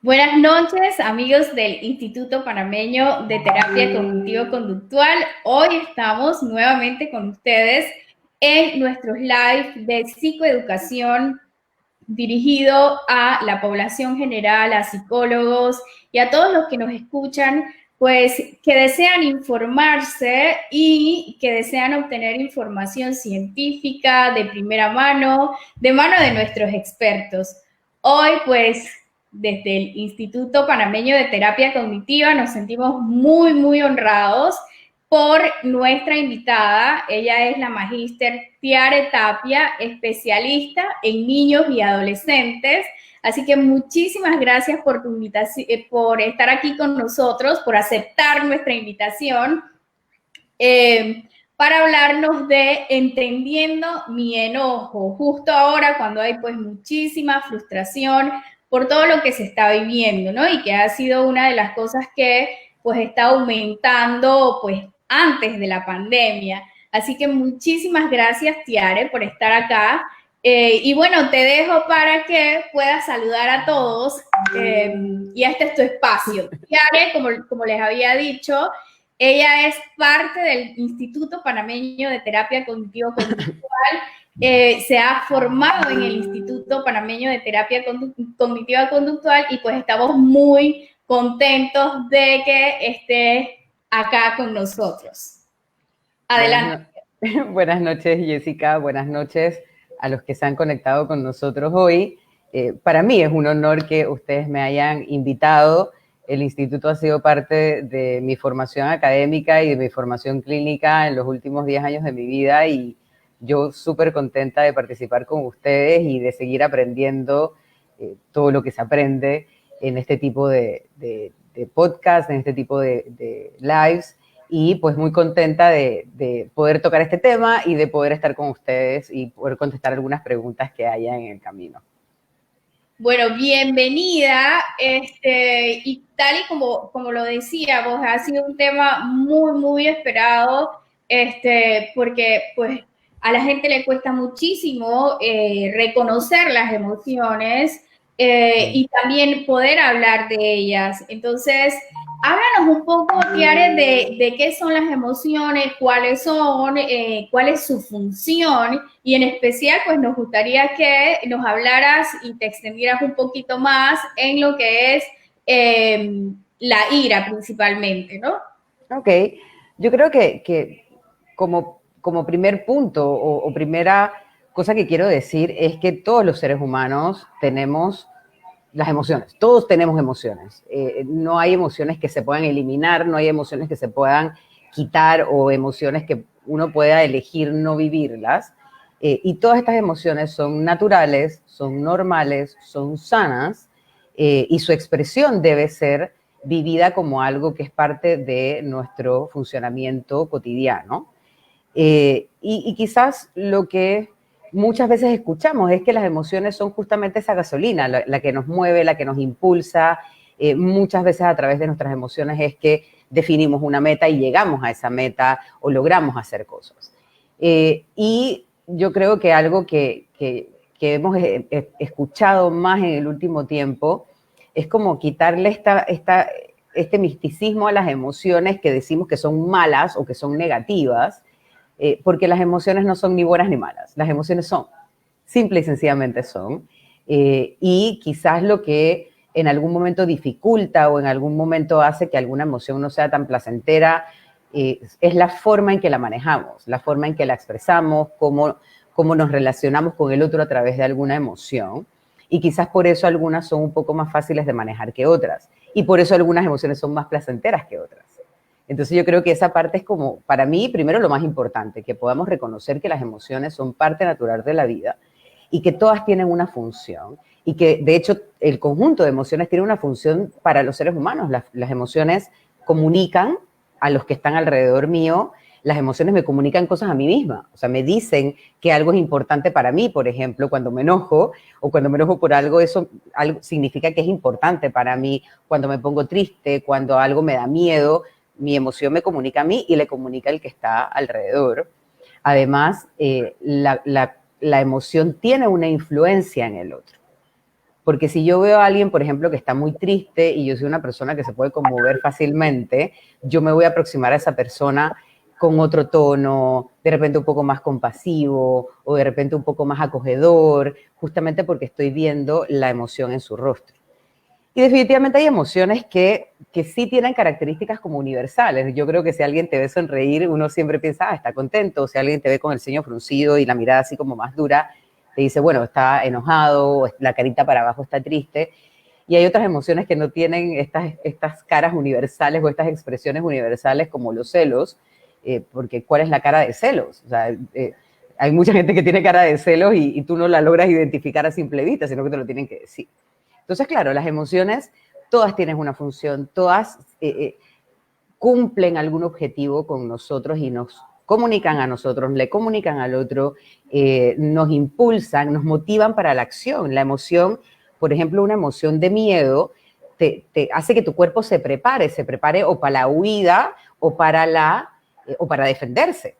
Buenas noches, amigos del Instituto Panameño de Terapia Cognitivo-Conductual. Hoy estamos nuevamente con ustedes en nuestros live de psicoeducación dirigido a la población general, a psicólogos y a todos los que nos escuchan, pues que desean informarse y que desean obtener información científica de primera mano, de mano de nuestros expertos. Hoy, pues, desde el Instituto Panameño de Terapia Cognitiva nos sentimos muy honrados por nuestra invitada. Ella es la magíster Tiare Tapia, especialista en niños y adolescentes. Así que muchísimas gracias por tu invitación, por estar aquí con nosotros, por aceptar nuestra invitación para hablarnos de entendiendo mi enojo, justo ahora cuando hay pues muchísima frustración por todo lo que se está viviendo, ¿no? Y que ha sido una de las cosas que pues está aumentando pues antes de la pandemia. Así que muchísimas gracias, Tiare, por estar acá. Y bueno, te dejo para que puedas saludar a todos y este es tu espacio. Tiare, como les había dicho, ella es parte del Instituto Panameño de Terapia Cognitivo-Conductual. Se ha formado en el Instituto Panameño de Terapia Cognitiva-Conductual y pues estamos muy contentos de que esté acá con nosotros. Adelante. Buenas noches, Jessica. Buenas noches a los que se han conectado con nosotros hoy. Para mí es un honor que ustedes me hayan invitado. El instituto ha sido parte de mi formación académica y de mi formación clínica en los últimos 10 años de mi vida y yo súper contenta de participar con ustedes y de seguir aprendiendo todo lo que se aprende en este tipo de podcast, en este tipo de lives. Y pues muy contenta de poder tocar este tema y de poder estar con ustedes y poder contestar algunas preguntas que haya en el camino. Bueno, bienvenida. Y tal y como lo decíamos, ha sido un tema muy esperado, porque pues a la gente le cuesta muchísimo reconocer las emociones y también poder hablar de ellas. Entonces, háblanos un poco, Tiare, de qué son las emociones, cuáles son, cuál es su función y en especial pues nos gustaría que nos hablaras y te extendieras un poquito más en lo que es la ira principalmente, ¿no? Ok, yo creo que como primer punto o primera cosa que quiero decir es que todos los seres humanos tenemos las emociones, todos tenemos emociones. No hay emociones que se puedan eliminar, no hay emociones que se puedan quitar o emociones que uno pueda elegir no vivirlas. Y todas estas emociones son naturales, son normales, son sanas y su expresión debe ser vivida como algo que es parte de nuestro funcionamiento cotidiano. Y quizás lo que muchas veces escuchamos es que las emociones son justamente esa gasolina, la que nos mueve, la que nos impulsa. Muchas veces a través de nuestras emociones es que definimos una meta y llegamos a esa meta o logramos hacer cosas. Y yo creo que algo que hemos escuchado más en el último tiempo es como quitarle este misticismo a las emociones que decimos que son malas o que son negativas, porque las emociones no son ni buenas ni malas, las emociones son, simple y sencillamente son, y quizás lo que en algún momento dificulta o en algún momento hace que alguna emoción no sea tan placentera, es la forma en que la manejamos, la forma en que la expresamos, cómo nos relacionamos con el otro a través de alguna emoción, y quizás por eso algunas son un poco más fáciles de manejar que otras, y por eso algunas emociones son más placenteras que otras. Entonces yo creo que esa parte es como, para mí, primero lo más importante, que podamos reconocer que las emociones son parte natural de la vida y que todas tienen una función y que de hecho el conjunto de emociones tiene una función para los seres humanos. Las emociones comunican a los que están alrededor mío, las emociones me comunican cosas a mí misma, o sea, me dicen que algo es importante para mí, por ejemplo, cuando me enojo o cuando me enojo por algo, eso algo significa que es importante para mí, cuando me pongo triste, cuando algo me da miedo, mi emoción me comunica a mí y le comunica al que está alrededor. Además, la emoción tiene una influencia en el otro. Porque si yo veo a alguien, por ejemplo, que está muy triste y yo soy una persona que se puede conmover fácilmente, yo me voy a aproximar a esa persona con otro tono, de repente un poco más compasivo o de repente un poco más acogedor, justamente porque estoy viendo la emoción en su rostro. Y definitivamente hay emociones que sí tienen características como universales. Yo creo que si alguien te ve sonreír, uno siempre piensa, está contento. O si alguien te ve con el ceño fruncido y la mirada así como más dura, te dice, bueno, está enojado, la carita para abajo está triste. Y hay otras emociones que no tienen estas caras universales o estas expresiones universales como los celos, porque ¿cuál es la cara de celos? O sea, hay mucha gente que tiene cara de celos y tú no la logras identificar a simple vista, sino que te lo tienen que decir. Entonces, claro, las emociones, todas tienen una función, todas cumplen algún objetivo con nosotros y nos comunican a nosotros, le comunican al otro, nos impulsan, nos motivan para la acción. La emoción, por ejemplo, una emoción de miedo, te hace que tu cuerpo se prepare o para la huida o para defenderse.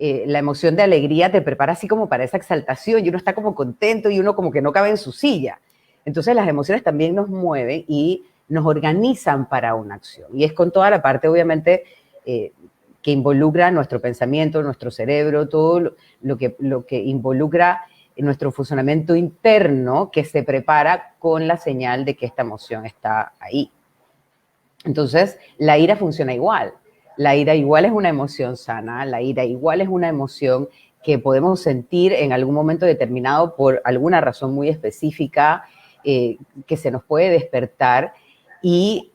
La emoción de alegría te prepara así como para esa exaltación y uno está como contento y uno como que no cabe en su silla. Entonces las emociones también nos mueven y nos organizan para una acción. Y es con toda la parte, obviamente, que involucra nuestro pensamiento, nuestro cerebro, todo lo que involucra nuestro funcionamiento interno que se prepara con la señal de que esta emoción está ahí. Entonces, la ira funciona igual. La ira igual es una emoción sana, la ira igual es una emoción que podemos sentir en algún momento determinado por alguna razón muy específica que se nos puede despertar y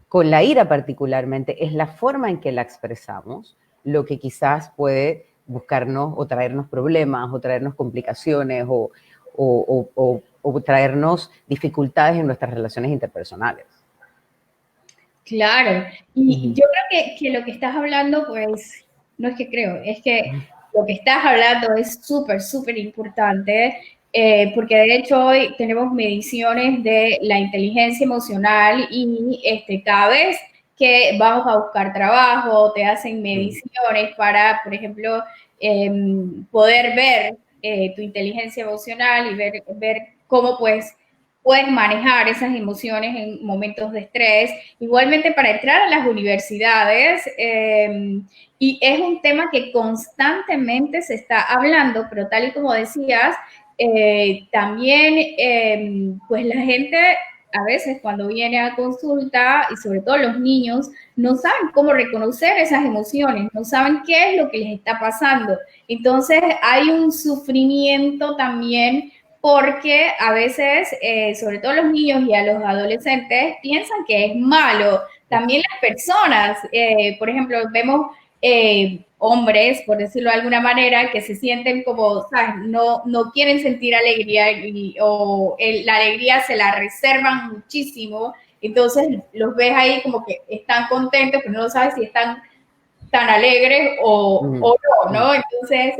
con la ira particularmente es la forma en que la expresamos lo que quizás puede buscarnos o traernos problemas o traernos complicaciones o traernos dificultades en nuestras relaciones interpersonales. Claro, y yo creo que lo que estás hablando, pues, no es que creo, es que lo que estás hablando es súper, súper importante, porque de hecho hoy tenemos mediciones de la inteligencia emocional y cada vez que vamos a buscar trabajo, te hacen mediciones para, por ejemplo, poder ver tu inteligencia emocional y ver cómo puedes manejar esas emociones en momentos de estrés. Igualmente para entrar a las universidades, y es un tema que constantemente se está hablando, pero tal y como decías, también pues la gente a veces cuando viene a consulta, y sobre todo los niños, no saben cómo reconocer esas emociones, no saben qué es lo que les está pasando. Entonces hay un sufrimiento también porque a veces, sobre todo los niños y a los adolescentes, piensan que es malo. También las personas, por ejemplo, vemos hombres, por decirlo de alguna manera, que se sienten como, ¿sabes? No quieren sentir alegría la alegría se la reservan muchísimo. Entonces los ves ahí como que están contentos, pero no sabes si están tan alegres o no. Entonces,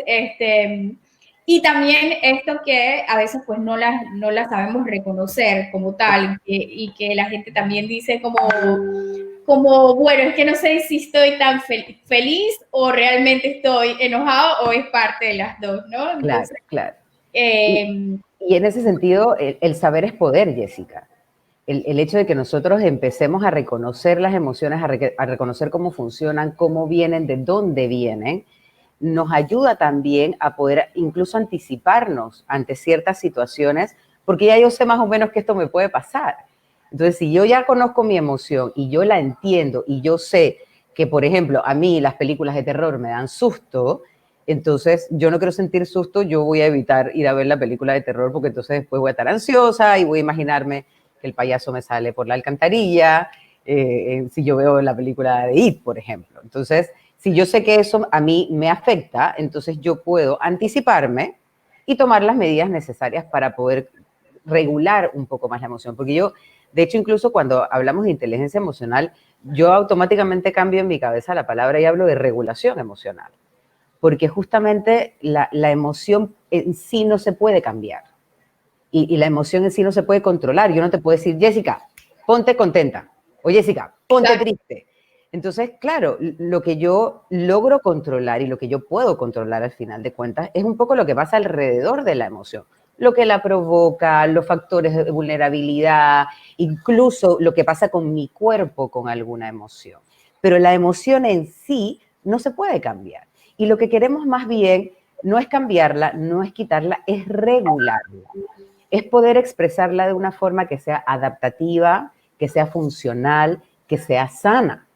y también esto que a veces pues no las sabemos reconocer como tal y que la gente también dice como, bueno, es que no sé si estoy tan feliz o realmente estoy enojado o es parte de las dos, ¿no? Entonces, claro. Eh, y en ese sentido, el saber es poder, Jessica. El hecho de que nosotros empecemos a reconocer las emociones, a reconocer cómo funcionan, cómo vienen, de dónde vienen, nos ayuda también a poder incluso anticiparnos ante ciertas situaciones, porque ya yo sé más o menos que esto me puede pasar. Entonces, si yo ya conozco mi emoción y yo la entiendo y yo sé que, por ejemplo, a mí las películas de terror me dan susto, entonces yo no quiero sentir susto, yo voy a evitar ir a ver la película de terror porque entonces después voy a estar ansiosa y voy a imaginarme que el payaso me sale por la alcantarilla, si yo veo la película de It, por ejemplo. Entonces, si yo sé que eso a mí me afecta, entonces yo puedo anticiparme y tomar las medidas necesarias para poder regular un poco más la emoción. Porque yo, de hecho, incluso cuando hablamos de inteligencia emocional, yo automáticamente cambio en mi cabeza la palabra y hablo de regulación emocional. Porque justamente la emoción en sí no se puede cambiar. Y la emoción en sí no se puede controlar. Yo no te puedo decir, Jessica, ponte contenta. O Jessica, ponte triste. Entonces, claro, lo que yo logro controlar y lo que yo puedo controlar al final de cuentas es un poco lo que pasa alrededor de la emoción. lo que la provoca, los factores de vulnerabilidad, incluso lo que pasa con mi cuerpo con alguna emoción. Pero la emoción en sí no se puede cambiar. Y lo que queremos más bien no es cambiarla, no es quitarla, es regularla. Es poder expresarla de una forma que sea adaptativa, que sea funcional, que sea sana.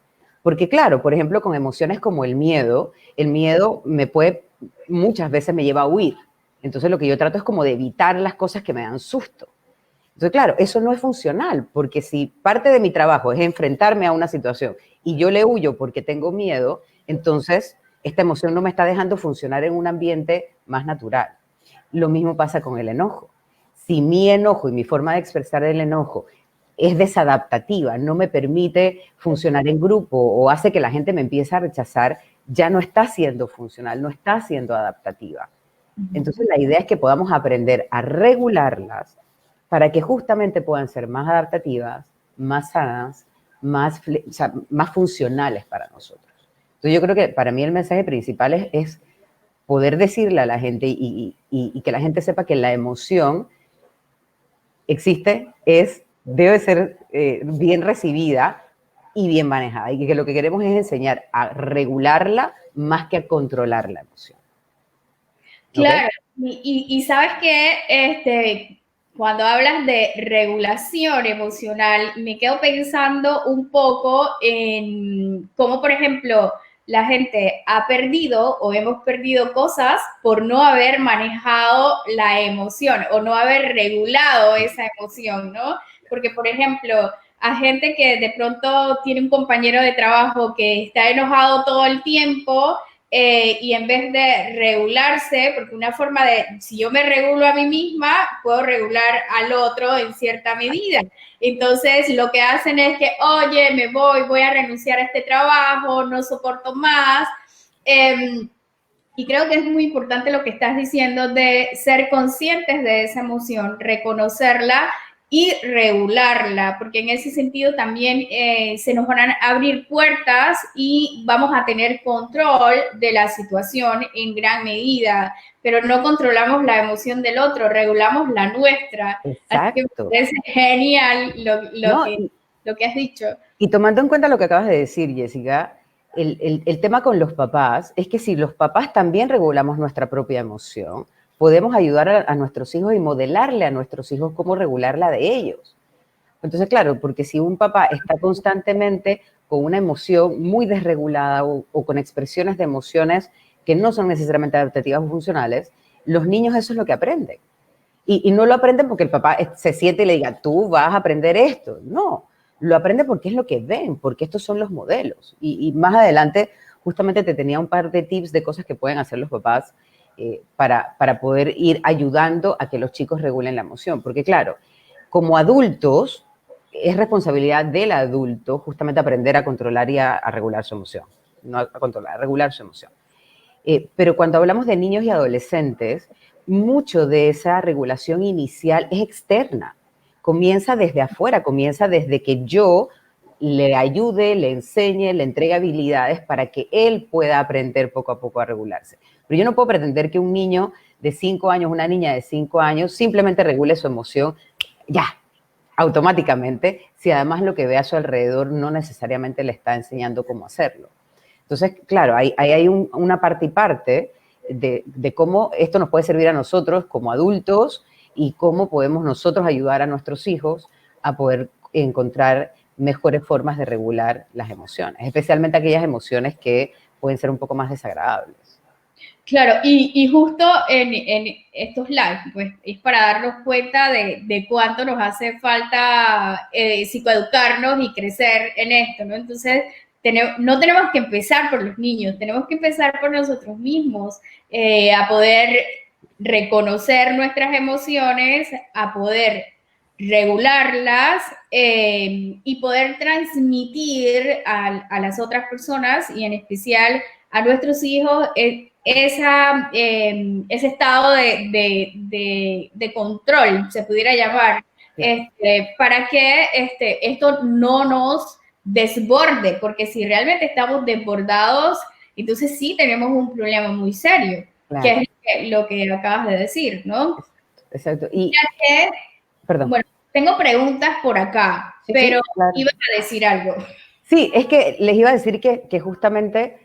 Porque claro, por ejemplo, con emociones como el miedo muchas veces me lleva a huir. Entonces lo que yo trato es como de evitar las cosas que me dan susto. Entonces, claro, eso no es funcional, porque si parte de mi trabajo es enfrentarme a una situación y yo le huyo porque tengo miedo, entonces esta emoción no me está dejando funcionar en un ambiente más natural. Lo mismo pasa con el enojo. Si mi enojo y mi forma de expresar el enojo es desadaptativa, no me permite funcionar en grupo o hace que la gente me empiece a rechazar, ya no está siendo funcional, no está siendo adaptativa. Entonces la idea es que podamos aprender a regularlas para que justamente puedan ser más adaptativas, más sanas, o sea, más funcionales para nosotros. Entonces yo creo que para mí el mensaje principal es poder decirle a la gente y que la gente sepa que la emoción existe, debe ser bien recibida y bien manejada. Y que lo que queremos es enseñar a regularla más que a controlar la emoción. ¿Okay? Claro, y sabes que cuando hablas de regulación emocional, me quedo pensando un poco en cómo, por ejemplo, la gente ha perdido o hemos perdido cosas por no haber manejado la emoción o no haber regulado esa emoción, ¿no? Porque, por ejemplo, a gente que de pronto tiene un compañero de trabajo que está enojado todo el tiempo y en vez de regularse, porque una forma de, si yo me regulo a mí misma, puedo regular al otro en cierta medida. Entonces, lo que hacen es que, oye, me voy a renunciar a este trabajo, no soporto más. Y creo que es muy importante lo que estás diciendo de ser conscientes de esa emoción, reconocerla y regularla, porque en ese sentido también se nos van a abrir puertas y vamos a tener control de la situación en gran medida, pero no controlamos la emoción del otro, regulamos la nuestra. Así que Exacto. es genial No, lo que has dicho. y tomando en cuenta lo que acabas de decir, Jessica, el tema con los papás es que si los papás también regulamos nuestra propia emoción, podemos ayudar a nuestros hijos y modelarle a nuestros hijos cómo regular la de ellos. Entonces, claro, porque si un papá está constantemente con una emoción muy desregulada o con expresiones de emociones que no son necesariamente adaptativas o funcionales, los niños eso es lo que aprenden. Y no lo aprenden porque el papá se siente y le diga, tú vas a aprender esto. No, lo aprende porque es lo que ven, porque estos son los modelos. Y más adelante, justamente te tenía un par de tips de cosas que pueden hacer los papás para poder ir ayudando a que los chicos regulen la emoción. Porque claro, como adultos, es responsabilidad del adulto justamente aprender a controlar y a regular su emoción. No a controlar, a regular su emoción. Pero cuando hablamos de niños y adolescentes, mucho de esa regulación inicial es externa. Comienza desde afuera, comienza desde que yo le ayude, le enseñe, le entregue habilidades para que él pueda aprender poco a poco a regularse. Pero yo no puedo pretender que un niño de 5 años, una niña de 5 años, simplemente regule su emoción ya, automáticamente, si además lo que ve a su alrededor no necesariamente le está enseñando cómo hacerlo. Entonces, claro, hay una parte y parte de cómo esto nos puede servir a nosotros como adultos y cómo podemos nosotros ayudar a nuestros hijos a poder encontrar mejores formas de regular las emociones, especialmente aquellas emociones que pueden ser un poco más desagradables. Claro, y justo en estos lives, pues es para darnos cuenta de cuánto nos hace falta psicoeducarnos y crecer en esto, ¿no? Entonces, no tenemos que empezar por los niños, tenemos que empezar por nosotros mismos, a poder reconocer nuestras emociones, a poder regularlas y poder transmitir a las otras personas y en especial a nuestros hijos ese estado de control, se pudiera llamar, para que esto no nos desborde, porque si realmente estamos desbordados, entonces sí tenemos un problema muy serio, Claro. que es lo que acabas de decir, ¿no? exacto. Y, Que, perdón. bueno, tengo preguntas por acá, Sí, pero sí, claro. iba a decir algo. Sí, es que les iba a decir que justamente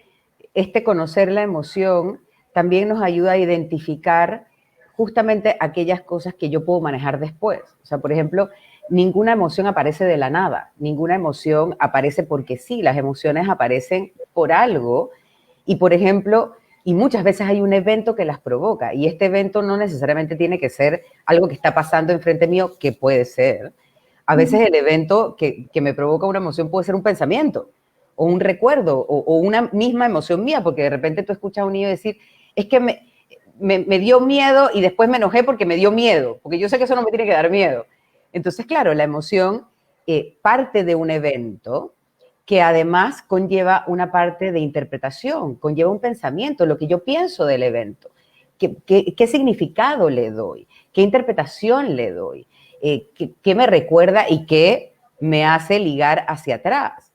este conocer la emoción también nos ayuda a identificar justamente aquellas cosas que yo puedo manejar después. O sea, por ejemplo, ninguna emoción aparece de la nada, ninguna emoción aparece porque sí, las emociones aparecen por algo y, por ejemplo, y muchas veces hay un evento que las provoca y este evento no necesariamente tiene que ser algo que está pasando enfrente mío, que puede ser. A veces el evento que me provoca una emoción puede ser un pensamiento o un recuerdo o una misma emoción mía, porque de repente tú escuchas a un niño decir, es que me dio miedo y después me enojé porque me dio miedo, porque yo sé que eso no me tiene que dar miedo. Entonces, claro, la emoción parte de un evento que además conlleva una parte de interpretación, conlleva un pensamiento, lo que yo pienso del evento, qué significado le doy, qué interpretación le doy, qué me recuerda y qué me hace ligar hacia atrás.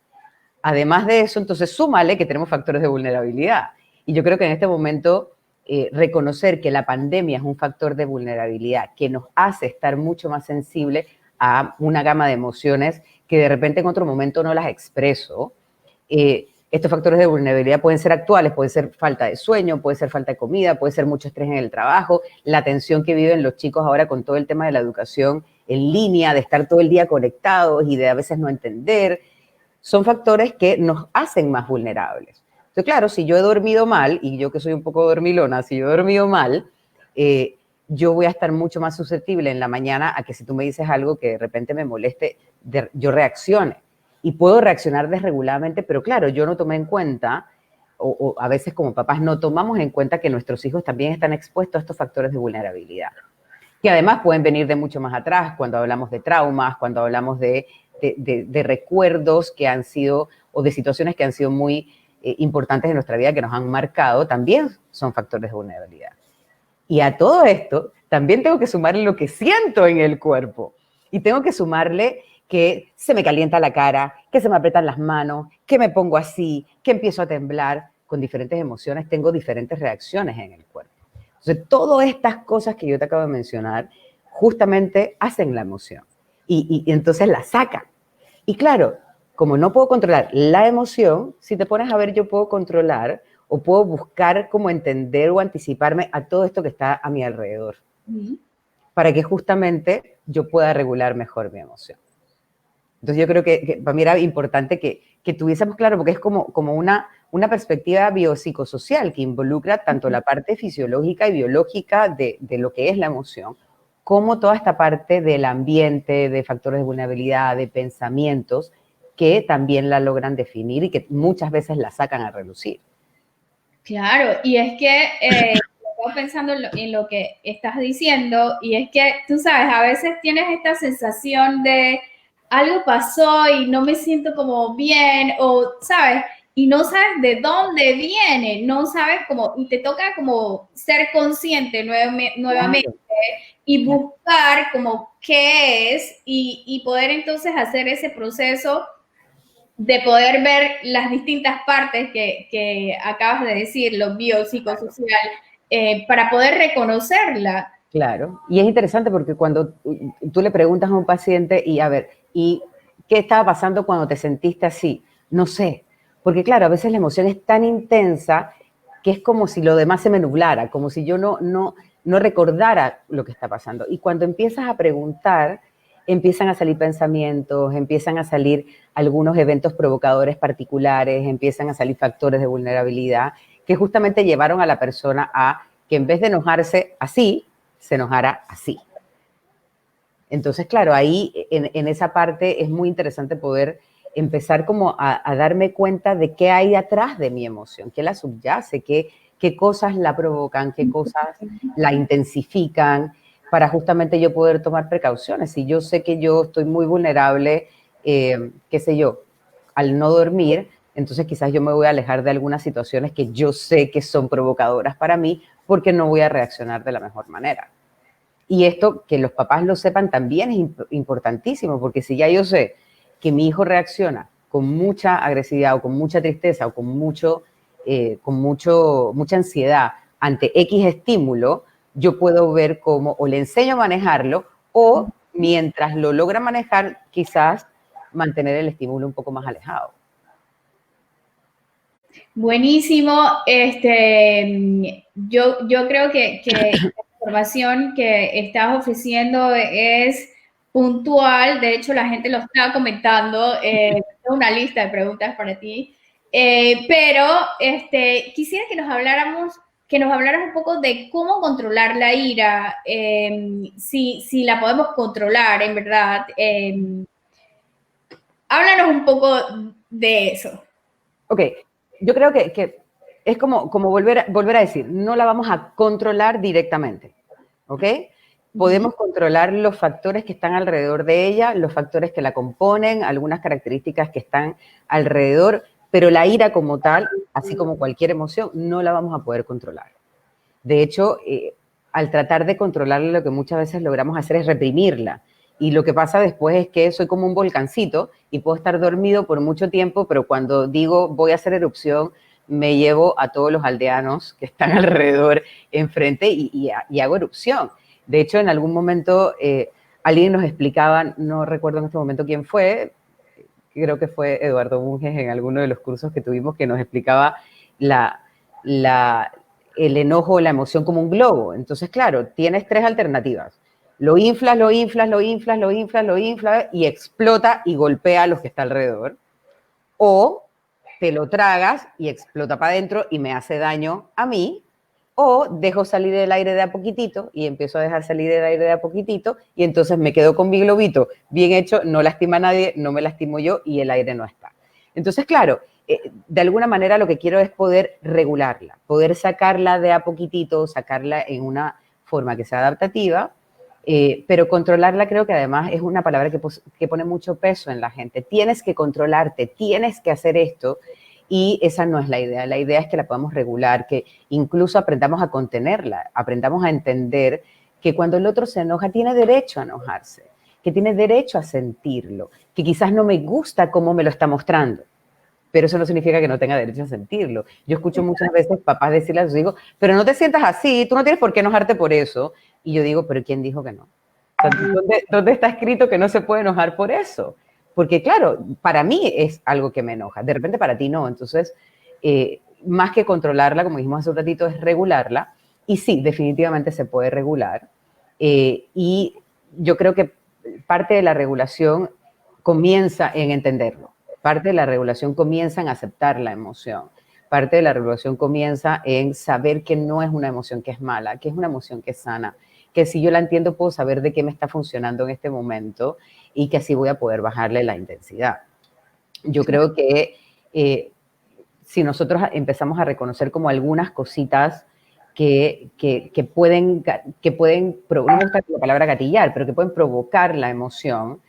Además de eso, entonces súmale que tenemos factores de vulnerabilidad. Y yo creo que en este momento reconocer que la pandemia es un factor de vulnerabilidad que nos hace estar mucho más sensibles a una gama de emociones que de repente en otro momento no las expreso. Estos factores de vulnerabilidad pueden ser actuales, puede ser falta de sueño, puede ser falta de comida, puede ser mucho estrés en el trabajo, la tensión que viven los chicos ahora con todo el tema de la educación en línea, de estar todo el día conectados y de a veces no entender. Son factores que nos hacen más vulnerables. Entonces, claro, si yo he dormido mal, y yo que soy un poco dormilona, si yo he dormido mal, yo voy a estar mucho más susceptible en la mañana a que si tú me dices algo que de repente me moleste, yo reaccione. Y puedo reaccionar desreguladamente, pero claro, yo no tomé en cuenta, o a veces como papás no tomamos en cuenta que nuestros hijos también están expuestos a estos factores de vulnerabilidad, que además pueden venir de mucho más atrás, cuando hablamos de traumas, cuando hablamos de recuerdos que han sido, o de situaciones que han sido muy importantes en nuestra vida, que nos han marcado, también son factores de vulnerabilidad. Y a todo esto, también tengo que sumarle lo que siento en el cuerpo. Y tengo que sumarle que se me calienta la cara, que se me aprietan las manos, que me pongo así, que empiezo a temblar. Con diferentes emociones tengo diferentes reacciones en el cuerpo. Entonces, todas estas cosas que yo te acabo de mencionar justamente hacen la emoción y entonces la sacan. Y claro, como no puedo controlar la emoción, si te pones a ver, yo puedo controlar o puedo buscar cómo entender o anticiparme a todo esto que está a mi alrededor, para que justamente yo pueda regular mejor mi emoción. Entonces yo creo que para mí era importante que tuviésemos claro, porque es como una perspectiva biopsicosocial que involucra tanto la parte fisiológica y biológica de lo que es la emoción, como toda esta parte del ambiente, de factores de vulnerabilidad, de pensamientos, que también la logran definir y que muchas veces la sacan a relucir. Claro, y es que estoy pensando en lo que estás diciendo, y es que tú sabes, a veces tienes esta sensación de algo pasó y no me siento como bien, o sabes, y no sabes de dónde viene, no sabes cómo, y te toca como ser consciente nuevamente Claro, y claro. buscar como qué es y poder entonces hacer ese proceso de poder ver las distintas partes que acabas de decir, lo biopsicosocial, para poder reconocerla. Claro, y es interesante porque cuando tú le preguntas a un paciente y a ver, ¿y qué estaba pasando cuando te sentiste así? No sé, porque claro, a veces la emoción es tan intensa que es como si lo demás se me nublara, como si yo no recordara lo que está pasando. Y cuando empiezas a preguntar, empiezan a salir pensamientos, empiezan a salir algunos eventos provocadores particulares, empiezan a salir factores de vulnerabilidad que justamente llevaron a la persona a que en vez de enojarse así, se enojara así. Entonces, claro, ahí en esa parte es muy interesante poder empezar como a darme cuenta de qué hay atrás de mi emoción, qué la subyace, qué cosas la provocan, qué cosas la intensifican, para justamente yo poder tomar precauciones. Si yo sé que yo estoy muy vulnerable, qué sé yo, al no dormir, entonces quizás yo me voy a alejar de algunas situaciones que yo sé que son provocadoras para mí porque no voy a reaccionar de la mejor manera. Y esto, que los papás lo sepan también es importantísimo, porque si ya yo sé que mi hijo reacciona con mucha agresividad o con mucha tristeza o con mucha ansiedad ante X estímulo, yo puedo ver cómo o le enseño a manejarlo o mientras lo logra manejar, quizás mantener el estímulo un poco más alejado. Buenísimo. Yo creo que la información que estás ofreciendo es puntual. De hecho, la gente lo está comentando. Tengo una lista de preguntas para ti. Pero quisiera que nos hablaras un poco de cómo controlar la ira, si la podemos controlar, en verdad. Háblanos un poco de eso. Ok, yo creo que es como volver a decir, no la vamos a controlar directamente, ¿ok? Podemos controlar los factores que están alrededor de ella, los factores que la componen, algunas características que están alrededor, pero la ira como tal, así como cualquier emoción, no la vamos a poder controlar. De hecho, al tratar de controlarla, lo que muchas veces logramos hacer es reprimirla. Y lo que pasa después es que soy como un volcancito y puedo estar dormido por mucho tiempo, pero cuando digo voy a hacer erupción, me llevo a todos los aldeanos que están alrededor enfrente y hago erupción. De hecho, en algún momento alguien nos explicaba, no recuerdo en este momento quién fue, creo que fue Eduardo Bunges en alguno de los cursos que tuvimos, que nos explicaba el enojo o la emoción como un globo. Entonces, claro, tienes tres alternativas. Lo inflas, lo inflas, lo inflas, lo inflas, lo inflas y explota y golpea a los que está alrededor. O te lo tragas y explota para adentro y me hace daño a mí. O dejo salir el aire de a poquitito y empiezo a dejar salir el aire de a poquitito y entonces me quedo con mi globito bien hecho, no lastima a nadie, no me lastimo yo y el aire no está. Entonces, claro, de alguna manera lo que quiero es poder regularla, poder sacarla de a poquitito, sacarla en una forma que sea adaptativa, pero controlarla creo que además es una palabra que pone mucho peso en la gente. Tienes que controlarte, tienes que hacer esto y esa no es la idea. La idea es que la podamos regular, que incluso aprendamos a contenerla, aprendamos a entender que cuando el otro se enoja tiene derecho a enojarse, que tiene derecho a sentirlo, que quizás no me gusta cómo me lo está mostrando, pero eso no significa que no tenga derecho a sentirlo. Yo escucho muchas veces papás decirle a sus hijos, pero no te sientas así, tú no tienes por qué enojarte por eso. Y yo digo, pero ¿quién dijo que no? O sea, ¿dónde está escrito que no se puede enojar por eso? Porque claro, para mí es algo que me enoja, de repente para ti no. Entonces, más que controlarla, como dijimos hace un ratito, es regularla. Y sí, definitivamente se puede regular. Y yo creo que parte de la regulación comienza en entenderlo. Parte de la regulación comienza en aceptar la emoción. Parte de la regulación comienza en saber que no es una emoción que es mala, que es una emoción que es sana, que si yo la entiendo puedo saber de qué me está funcionando en este momento y que así voy a poder bajarle la intensidad. Yo creo que si nosotros empezamos a reconocer como algunas cositas que pueden, no me gusta la palabra gatillar, pero que pueden provocar la emoción,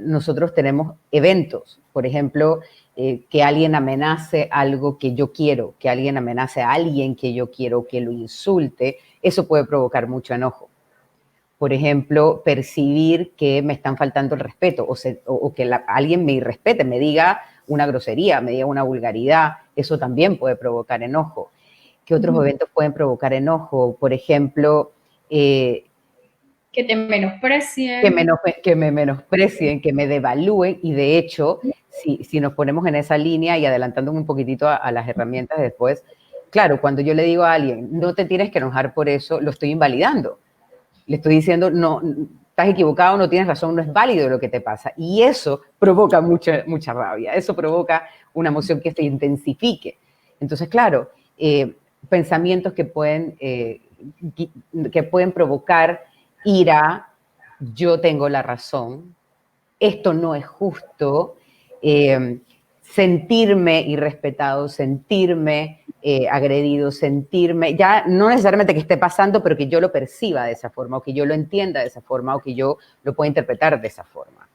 nosotros tenemos eventos, por ejemplo, que alguien amenace algo que yo quiero, que alguien amenace a alguien que yo quiero, que lo insulte, eso puede provocar mucho enojo. Por ejemplo, percibir que me están faltando el respeto o que alguien me irrespete, me diga una grosería, me diga una vulgaridad, eso también puede provocar enojo. ¿Qué otros eventos pueden provocar enojo? Por ejemplo, que te menosprecien. Que me menosprecien, que me devalúen y de hecho, si nos ponemos en esa línea y adelantándome un poquitito a las herramientas después, claro, cuando yo le digo a alguien, no te tienes que enojar por eso, lo estoy invalidando. Le estoy diciendo, no, estás equivocado, no tienes razón, no es válido lo que te pasa. Y eso provoca mucha rabia, eso provoca una emoción que se intensifique. Entonces, claro, pensamientos que pueden provocar ira, yo tengo la razón, esto no es justo, sentirme irrespetado, sentirme agredido, sentirme, ya no necesariamente que esté pasando, pero que yo lo perciba de esa forma, o que yo lo entienda de esa forma, o que yo lo pueda interpretar de esa forma.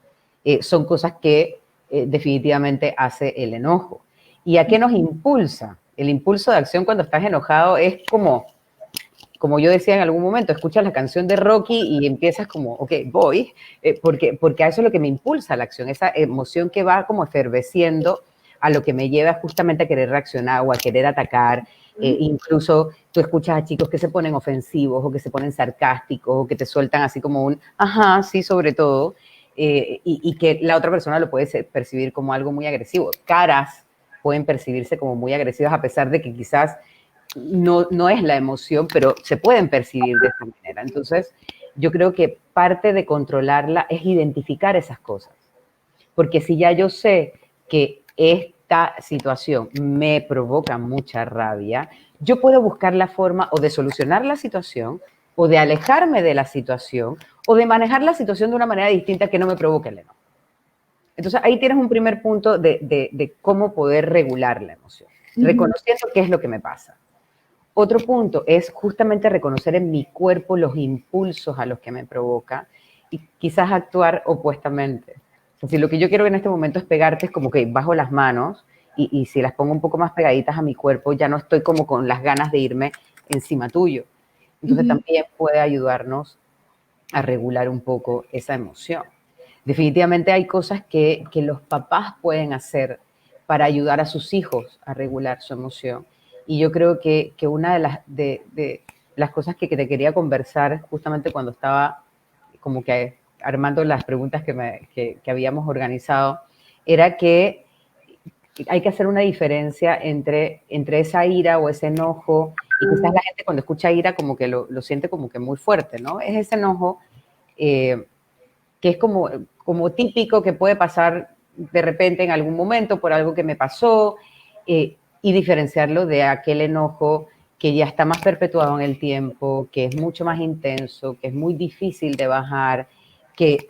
Son cosas que definitivamente hace el enojo. ¿Y a qué nos impulsa? El impulso de acción cuando estás enojado es como yo decía en algún momento, escuchas la canción de Rocky y empiezas como, ok, voy, porque a eso es lo que me impulsa la acción, esa emoción que va como efervesciendo a lo que me lleva justamente a querer reaccionar o a querer atacar, Incluso tú escuchas a chicos que se ponen ofensivos o que se ponen sarcásticos o que te sueltan así como un, ajá, sí, sobre todo, y que la otra persona lo puede percibir como algo muy agresivo. Caras pueden percibirse como muy agresivas a pesar de que quizás no es la emoción, pero se pueden percibir de esta manera. Entonces, yo creo que parte de controlarla es identificar esas cosas. Porque si ya yo sé que esta situación me provoca mucha rabia, yo puedo buscar la forma o de solucionar la situación, o de alejarme de la situación, o de manejar la situación de una manera distinta que no me provoque el enojo. Entonces ahí tienes un primer punto de cómo poder regular la emoción, reconociendo qué es lo que me pasa. Otro punto es justamente reconocer en mi cuerpo los impulsos a los que me provoca y quizás actuar opuestamente. O sea, si lo que yo quiero en este momento es pegarte, es como que bajo las manos y si las pongo un poco más pegaditas a mi cuerpo, ya no estoy como con las ganas de irme encima tuyo. Entonces también puede ayudarnos a regular un poco esa emoción. Definitivamente hay cosas que los papás pueden hacer para ayudar a sus hijos a regular su emoción. Y yo creo que una de las cosas que te quería conversar justamente cuando estaba como que armando las preguntas que habíamos organizado, era que hay que hacer una diferencia entre esa ira o ese enojo, y quizás la gente cuando escucha ira como que lo siente como que muy fuerte, ¿no? Es ese enojo eh, que es como típico que puede pasar de repente en algún momento por algo que me pasó, y diferenciarlo de aquel enojo que ya está más perpetuado en el tiempo, que es mucho más intenso, que es muy difícil de bajar, que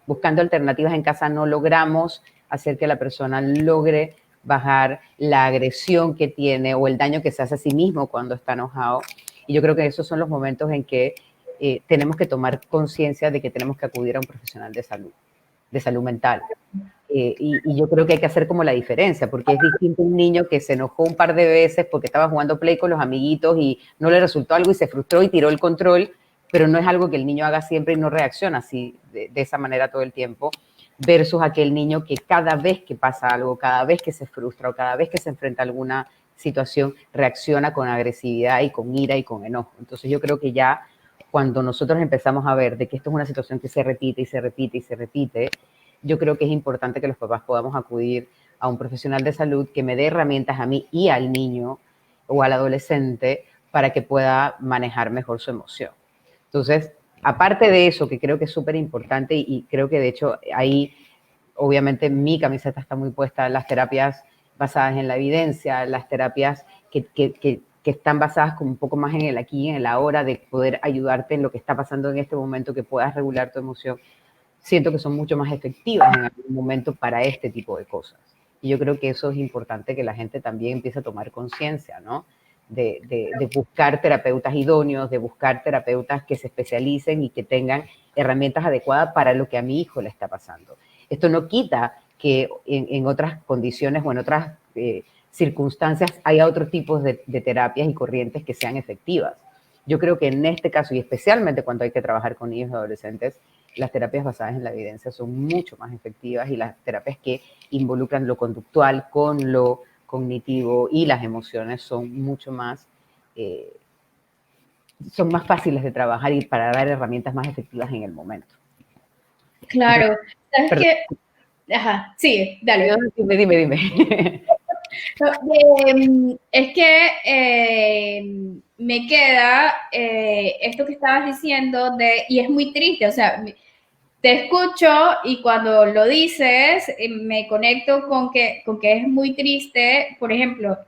buscando alternativas en casa no logramos hacer que la persona logre bajar la agresión que tiene o el daño que se hace a sí mismo cuando está enojado. Y yo creo que esos son los momentos en que tenemos que tomar conciencia de que tenemos que acudir a un profesional de salud mental. Y yo creo que hay que hacer como la diferencia, porque es distinto un niño que se enojó un par de veces porque estaba jugando play con los amiguitos y no le resultó algo y se frustró y tiró el control, pero no es algo que el niño haga siempre y no reacciona así de esa manera todo el tiempo, versus aquel niño que cada vez que pasa algo, cada vez que se frustra o cada vez que se enfrenta a alguna situación, reacciona con agresividad y con ira y con enojo. Entonces yo creo que ya cuando nosotros empezamos a ver de que esto es una situación que se repite y se repite y se repite, yo creo que es importante que los papás podamos acudir a un profesional de salud que me dé herramientas a mí y al niño o al adolescente para que pueda manejar mejor su emoción. Entonces, aparte de eso, que creo que es súper importante y creo que de hecho ahí, obviamente mi camiseta está muy puesta, las terapias basadas en la evidencia, las terapias que están basadas como un poco más en el aquí y en el ahora, de poder ayudarte en lo que está pasando en este momento, que puedas regular tu emoción, siento que son mucho más efectivas en algún momento para este tipo de cosas. Y yo creo que eso es importante que la gente también empiece a tomar conciencia, ¿no? De buscar terapeutas idóneos, de buscar terapeutas que se especialicen y que tengan herramientas adecuadas para lo que a mi hijo le está pasando. Esto no quita que en otras condiciones o en otras circunstancias haya otros tipos de terapias y corrientes que sean efectivas. Yo creo que en este caso, y especialmente cuando hay que trabajar con niños y adolescentes, las terapias basadas en la evidencia son mucho más efectivas, y las terapias que involucran lo conductual con lo cognitivo y las emociones eh, son más fáciles de trabajar y para dar herramientas más efectivas en el momento. Claro. Entonces, ¿Sabes perdón. qué? Ajá, sí, dale. Dime. No, es que me queda esto que estabas diciendo y es muy triste, o sea, te escucho y cuando lo dices me conecto con que es muy triste, por ejemplo,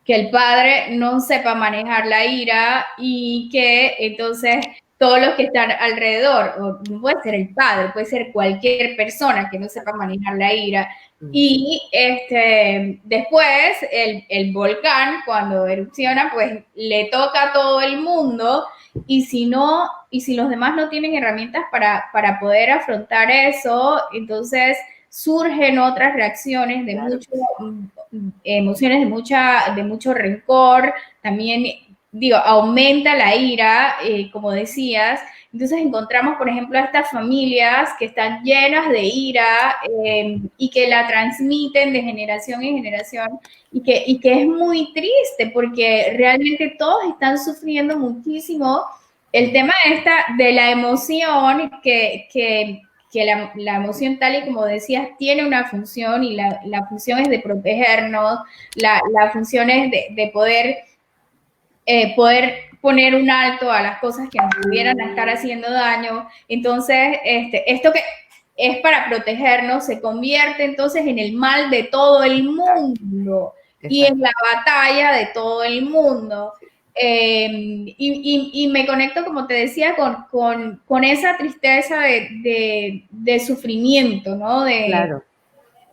que el padre no sepa manejar la ira y que entonces todos los que están alrededor, o no puede ser el padre, puede ser cualquier persona que no sepa manejar la ira. Y después el volcán, cuando erupciona, pues le toca a todo el mundo, y si no, y si los demás no tienen herramientas para poder afrontar eso, entonces surgen otras reacciones de Claro. mucho, emociones de mucho rencor, también, digo, aumenta la ira, como decías, Entonces encontramos, por ejemplo, a estas familias que están llenas de ira y que la transmiten de generación en generación y que es muy triste porque realmente todos están sufriendo muchísimo el tema de la emoción que la emoción tal y como decías tiene una función y la función es de protegernos, la función es de poder, poder poner un alto a las cosas que nos pudieran estar haciendo daño. Entonces, esto que es para protegernos se convierte entonces en el mal de todo el mundo. Exacto. Y en la batalla de todo el mundo. Y me conecto, como te decía, con esa tristeza de sufrimiento, ¿no? Claro.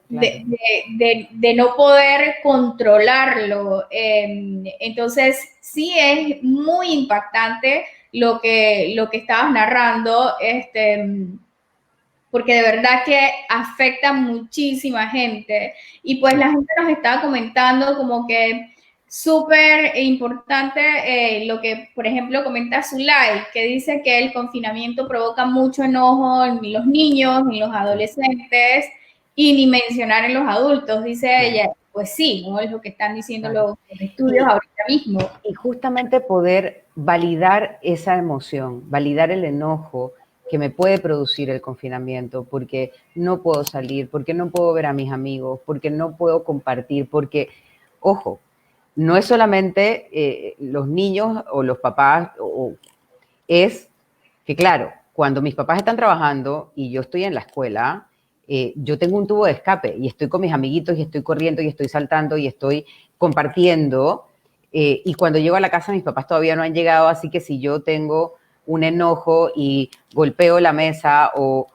De no poder controlarlo. Entonces, sí es muy impactante lo que estabas narrando, porque de verdad que afecta a muchísima gente. Y pues la gente nos estaba comentando como que súper importante lo que, por ejemplo, comenta Zulay, que dice que el confinamiento provoca mucho enojo en los niños, en los adolescentes, y ni mencionar en los adultos, dice ella. Pues sí, ¿no? Es lo que están diciendo los estudios ahorita mismo. Y justamente poder validar esa emoción, validar el enojo que me puede producir el confinamiento, porque no puedo salir, porque no puedo ver a mis amigos, porque no puedo compartir, porque, ojo, no es solamente los niños o los papás, es que, claro, cuando mis papás están trabajando y yo estoy en la escuela, yo tengo un tubo de escape y estoy con mis amiguitos y estoy corriendo y estoy saltando y estoy compartiendo. Y cuando llego a la casa, mis papás todavía no han llegado, así que si yo tengo un enojo y golpeo la mesa o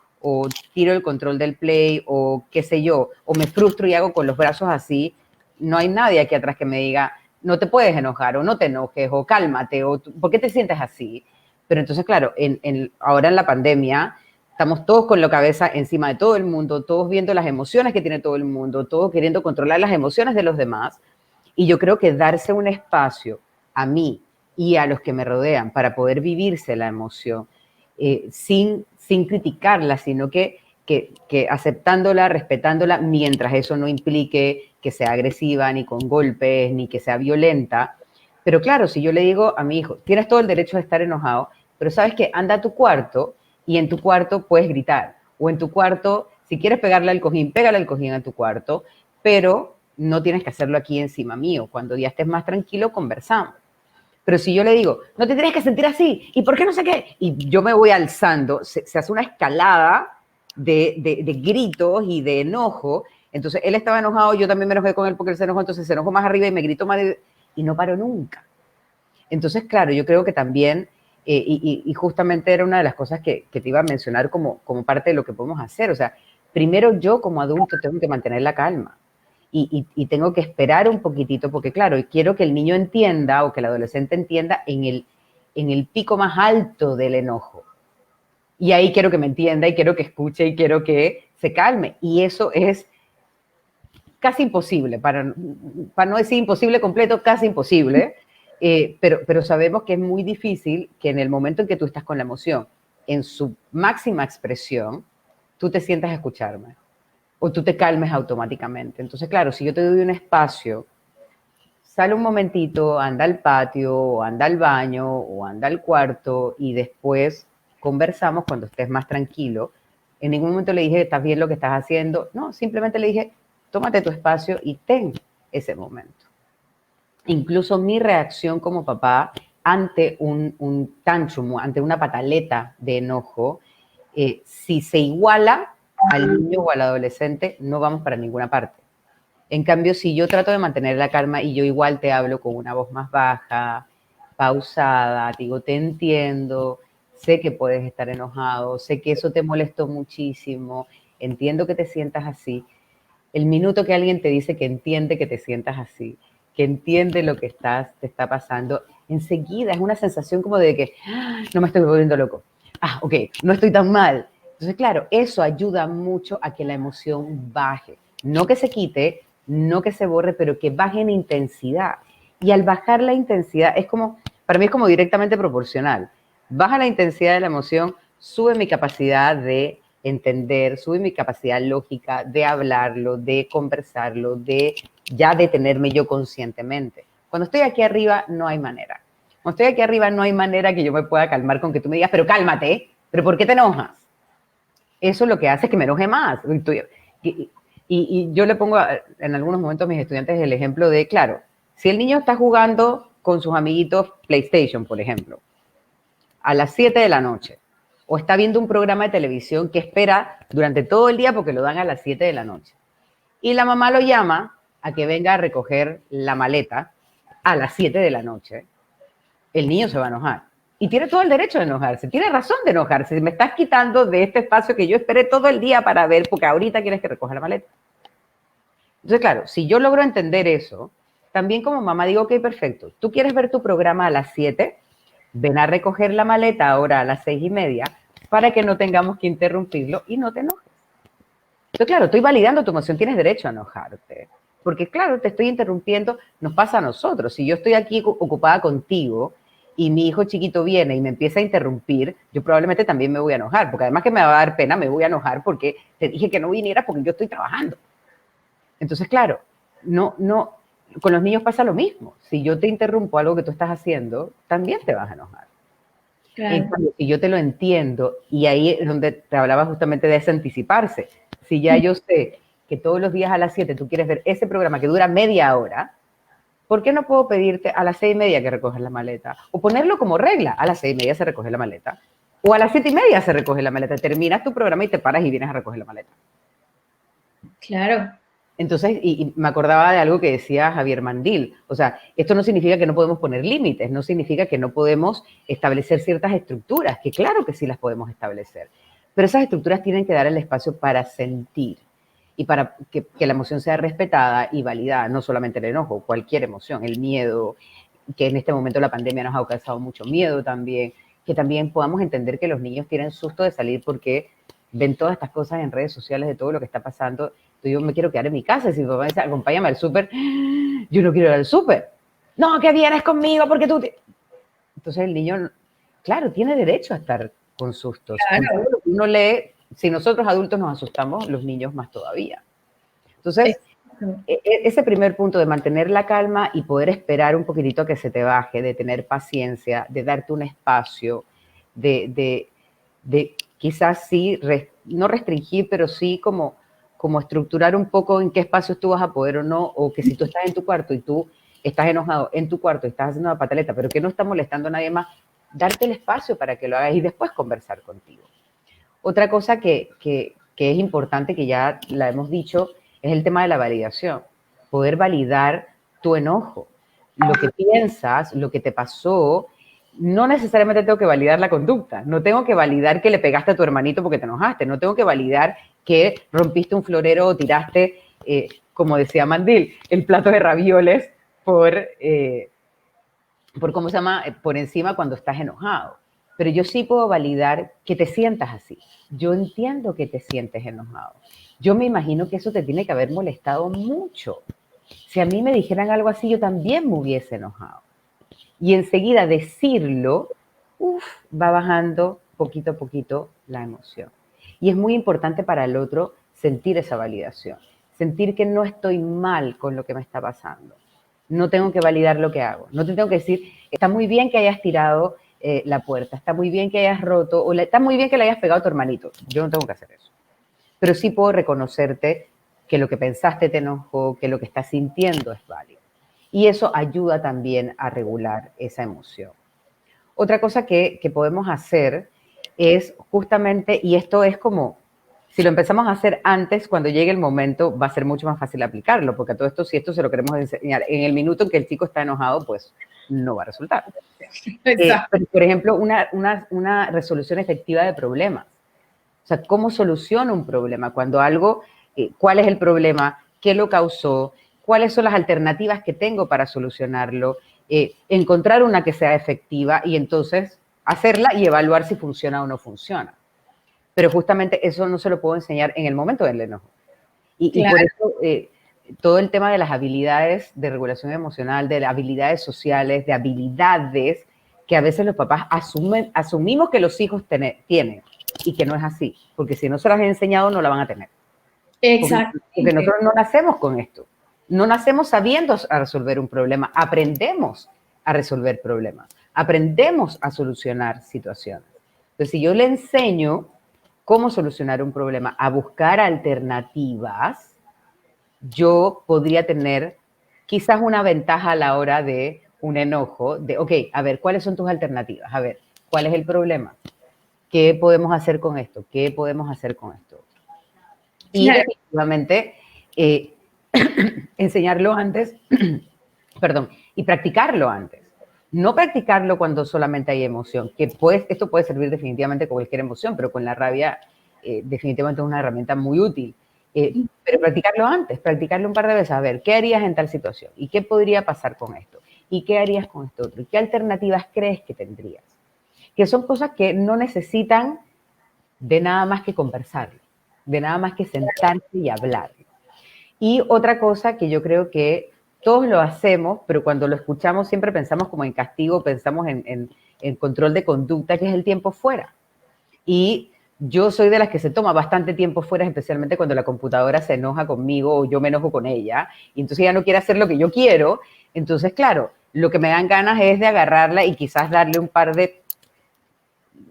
tiro el control del play o qué sé yo, o me frustro y hago con los brazos así, no hay nadie aquí atrás que me diga, no te puedes enojar o no te enojes o cálmate o ¿por qué te sientes así? Pero entonces, claro, ahora en la pandemia estamos todos con la cabeza encima de todo el mundo, todos viendo las emociones que tiene todo el mundo, todos queriendo controlar las emociones de los demás. Y yo creo que darse un espacio a mí y a los que me rodean para poder vivirse la emoción sin criticarla, sino que aceptándola, respetándola, mientras eso no implique que sea agresiva, ni con golpes, ni que sea violenta. Pero claro, si yo le digo a mi hijo, tienes todo el derecho de estar enojado, pero sabes que anda a tu cuarto y en tu cuarto puedes gritar. O en tu cuarto, si quieres pegarle al cojín, pégale al cojín a tu cuarto, pero no tienes que hacerlo aquí encima mío. Cuando ya estés más tranquilo, conversamos. Pero si yo le digo, no te tienes que sentir así, ¿y por qué no sé qué? Y yo me voy alzando, se hace una escalada de gritos y de enojo. Entonces él estaba enojado, yo también me enojé con él porque él se enojó, entonces se enojó más arriba y me gritó más y no paró nunca. Entonces, claro, yo creo que también, y justamente era una de las cosas que te iba a mencionar como parte de lo que podemos hacer. O sea, primero yo como adulto tengo que mantener la calma. Y tengo que esperar un poquitito, porque claro, quiero que el niño entienda o que el adolescente entienda en el pico más alto del enojo. Y ahí quiero que me entienda y quiero que escuche y quiero que se calme. Y eso es casi imposible, para no decir imposible completo, casi imposible. Pero sabemos que es muy difícil que en el momento en que tú estás con la emoción en su máxima expresión, tú te sientas a escucharme o tú te calmes automáticamente. Entonces, claro, si yo te doy un espacio, sale un momentito, anda al patio, o anda al baño, o anda al cuarto, y después conversamos cuando estés más tranquilo. En ningún momento le dije, ¿estás bien lo que estás haciendo? No, simplemente le dije, tómate tu espacio y ten ese momento. Incluso mi reacción como papá ante un tantrum, ante una pataleta de enojo, si se iguala al niño o al adolescente, no vamos para ninguna parte. En cambio, si yo trato de mantener la calma y yo igual te hablo con una voz más baja, pausada, digo, te entiendo, sé que puedes estar enojado, sé que eso te molestó muchísimo, entiendo que te sientas así. El minuto que alguien te dice que entiende que te sientas así, que entiende lo que te está pasando, enseguida es una sensación como de que no me estoy volviendo loco. Ok, no estoy tan mal. Entonces, claro, eso ayuda mucho a que la emoción baje. No que se quite, no que se borre, pero que baje en intensidad. Y al bajar la intensidad, para mí es como directamente proporcional. baja la intensidad de la emoción, sube mi capacidad de entender, sube mi capacidad lógica de hablarlo, de conversarlo, de ya detenerme yo conscientemente. Cuando estoy aquí arriba, no hay manera. Cuando estoy aquí arriba, no hay manera que yo me pueda calmar con que tú me digas, pero cálmate, ¿pero por qué te enojas? Eso lo que hace es que me enoje más. Y yo le pongo en algunos momentos a mis estudiantes el ejemplo de, claro, si el niño está jugando con sus amiguitos PlayStation, por ejemplo, a las 7 de la noche, o está viendo un programa de televisión que espera durante todo el día porque lo dan a las 7 de la noche, y la mamá lo llama a que venga a recoger la maleta a las 7 de la noche, el niño se va a enojar. Y tiene todo el derecho de enojarse, tiene razón de enojarse. Me estás quitando de este espacio que yo esperé todo el día para ver, porque ahorita quieres que recoja la maleta. Entonces, claro, si yo logro entender eso, también como mamá digo, ok, perfecto, tú quieres ver tu programa a las 7, ven a recoger la maleta ahora a las 6:30 para que no tengamos que interrumpirlo y no te enojes. Entonces, claro, estoy validando tu emoción, tienes derecho a enojarte. Porque, claro, te estoy interrumpiendo, nos pasa a nosotros. Si yo estoy aquí ocupada contigo y mi hijo chiquito viene y me empieza a interrumpir, yo probablemente también me voy a enojar, porque además que me va a dar pena, me voy a enojar porque te dije que no vinieras porque yo estoy trabajando. Entonces, claro, con los niños pasa lo mismo. Si yo te interrumpo algo que tú estás haciendo, también te vas a enojar. Claro. En cambio, si yo te lo entiendo, y ahí es donde te hablaba justamente de ese anticiparse. Si ya yo sé que todos los días a las 7 tú quieres ver ese programa que dura media hora, ¿por qué no puedo pedirte a las 6:30 que recojas la maleta? O ponerlo como regla, a las 6:30 se recoge la maleta. O a las 7:30 se recoge la maleta. Terminas tu programa y te paras y vienes a recoger la maleta. Claro. Entonces, y me acordaba de algo que decía Javier Mandil, o sea, esto no significa que no podemos poner límites, no significa que no podemos establecer ciertas estructuras, que claro que sí las podemos establecer, pero esas estructuras tienen que dar el espacio para sentir y para que la emoción sea respetada y validada, no solamente el enojo, cualquier emoción, el miedo, que en este momento la pandemia nos ha causado mucho miedo también, que también podamos entender que los niños tienen susto de salir porque ven todas estas cosas en redes sociales de todo lo que está pasando. Entonces yo me quiero quedar en mi casa. Si mi papá me dice, acompáñame al súper, yo no quiero ir al súper. No, que vienes conmigo porque tú... Entonces el niño, claro, tiene derecho a estar con sustos. Claro. Con todo lo que uno lee, si nosotros adultos nos asustamos, los niños más todavía. Entonces, ese primer punto de mantener la calma y poder esperar un poquitito a que se te baje, de tener paciencia, de darte un espacio, de quizás sí, no restringir, pero sí como estructurar un poco en qué espacios tú vas a poder o no, o que si tú estás en tu cuarto y tú estás enojado en tu cuarto y estás haciendo una pataleta, pero que no está molestando a nadie más, darte el espacio para que lo hagas y después conversar contigo. Otra cosa que es importante, que ya la hemos dicho, es el tema de la validación. Poder validar tu enojo, lo que piensas, lo que te pasó. No necesariamente tengo que validar la conducta, no tengo que validar que le pegaste a tu hermanito porque te enojaste, no tengo que validar que rompiste un florero o tiraste, como decía Mandil, el plato de ravioles por ¿cómo se llama?, por encima cuando estás enojado. Pero yo sí puedo validar que te sientas así. Yo entiendo que te sientes enojado. Yo me imagino que eso te tiene que haber molestado mucho. Si a mí me dijeran algo así, yo también me hubiese enojado. Y enseguida decirlo, va bajando poquito a poquito la emoción. Y es muy importante para el otro sentir esa validación, sentir que no estoy mal con lo que me está pasando. No tengo que validar lo que hago. No te tengo que decir, está muy bien que hayas tirado la puerta, está muy bien que hayas roto, está muy bien que le hayas pegado a tu hermanito. Yo no tengo que hacer eso. Pero sí puedo reconocerte que lo que pensaste te enojó, que lo que estás sintiendo es válido. Y eso ayuda también a regular esa emoción. Otra cosa que podemos hacer es justamente, y esto es como, si lo empezamos a hacer antes, cuando llegue el momento, va a ser mucho más fácil aplicarlo, porque a todo esto, si esto se lo queremos enseñar en el minuto en que el chico está enojado, pues no va a resultar. Por ejemplo, una resolución efectiva de problemas. O sea, ¿cómo soluciono un problema? Cuando algo, ¿cuál es el problema? ¿Qué lo causó? ¿Cuáles son las alternativas que tengo para solucionarlo? Encontrar una que sea efectiva y entonces hacerla y evaluar si funciona o no funciona. Pero justamente eso no se lo puedo enseñar en el momento del enojo. Y por eso todo el tema de las habilidades de regulación emocional, de las habilidades sociales, de habilidades que a veces los papás asumimos que los hijos tienen y que no es así, porque si no se las he enseñado no la van a tener. Porque nosotros no nacemos con esto, no nacemos sabiendo a resolver un problema, aprendemos a resolver problemas, aprendemos a solucionar situaciones. Entonces, si yo le enseño cómo solucionar un problema, a buscar alternativas, yo podría tener quizás una ventaja a la hora de un enojo, de, ok, a ver, ¿cuáles son tus alternativas? A ver, ¿cuál es el problema? ¿Qué podemos hacer con esto? ¿Qué podemos hacer con esto? Y claro, definitivamente enseñarlo antes, perdón, y practicarlo antes. No practicarlo cuando solamente hay emoción, que pues, esto puede servir definitivamente con cualquier emoción, pero con la rabia definitivamente es una herramienta muy útil. Pero practicarlo antes, practicarlo un par de veces, a ver, ¿qué harías en tal situación? ¿Y qué podría pasar con esto? ¿Y qué harías con esto otro? ¿Y qué alternativas crees que tendrías? Que son cosas que no necesitan de nada más que conversarlo, de nada más que sentarse y hablar. Y otra cosa que yo creo que todos lo hacemos, pero cuando lo escuchamos siempre pensamos como en castigo, pensamos en control de conducta, que es el tiempo fuera. Y yo soy de las que se toma bastante tiempo fuera, especialmente cuando la computadora se enoja conmigo o yo me enojo con ella, y entonces ella no quiere hacer lo que yo quiero. Entonces, claro, lo que me dan ganas es de agarrarla y quizás darle un par de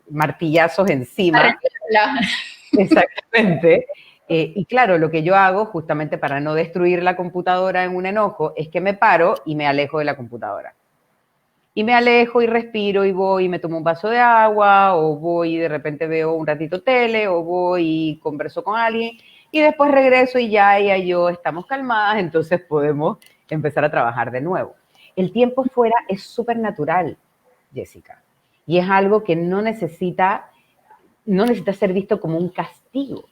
martillazos encima. Exactamente. Y claro, lo que yo hago justamente para no destruir la computadora en un enojo es que me paro y me alejo de la computadora. Y me alejo y respiro y voy y me tomo un vaso de agua, o voy y de repente veo un ratito tele, o voy y converso con alguien, y después regreso y ya ella y yo estamos calmadas, entonces podemos empezar a trabajar de nuevo. El tiempo fuera es súper natural, Jessica, y es algo que no necesita ser visto como un castigo.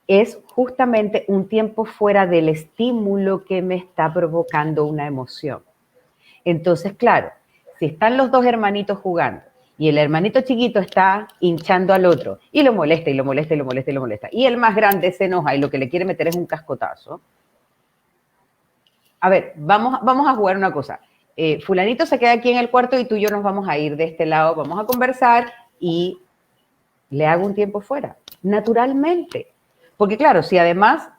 Es justamente un tiempo fuera del estímulo que me está provocando una emoción. Entonces, claro, si están los dos hermanitos jugando y el hermanito chiquito está hinchando al otro y lo molesta y lo molesta y lo molesta y lo molesta, y el más grande se enoja y lo que le quiere meter es un cascotazo, a ver, vamos a jugar una cosa. Fulanito se queda aquí en el cuarto y tú y yo nos vamos a ir de este lado, vamos a conversar y le hago un tiempo fuera, naturalmente. Porque claro, si además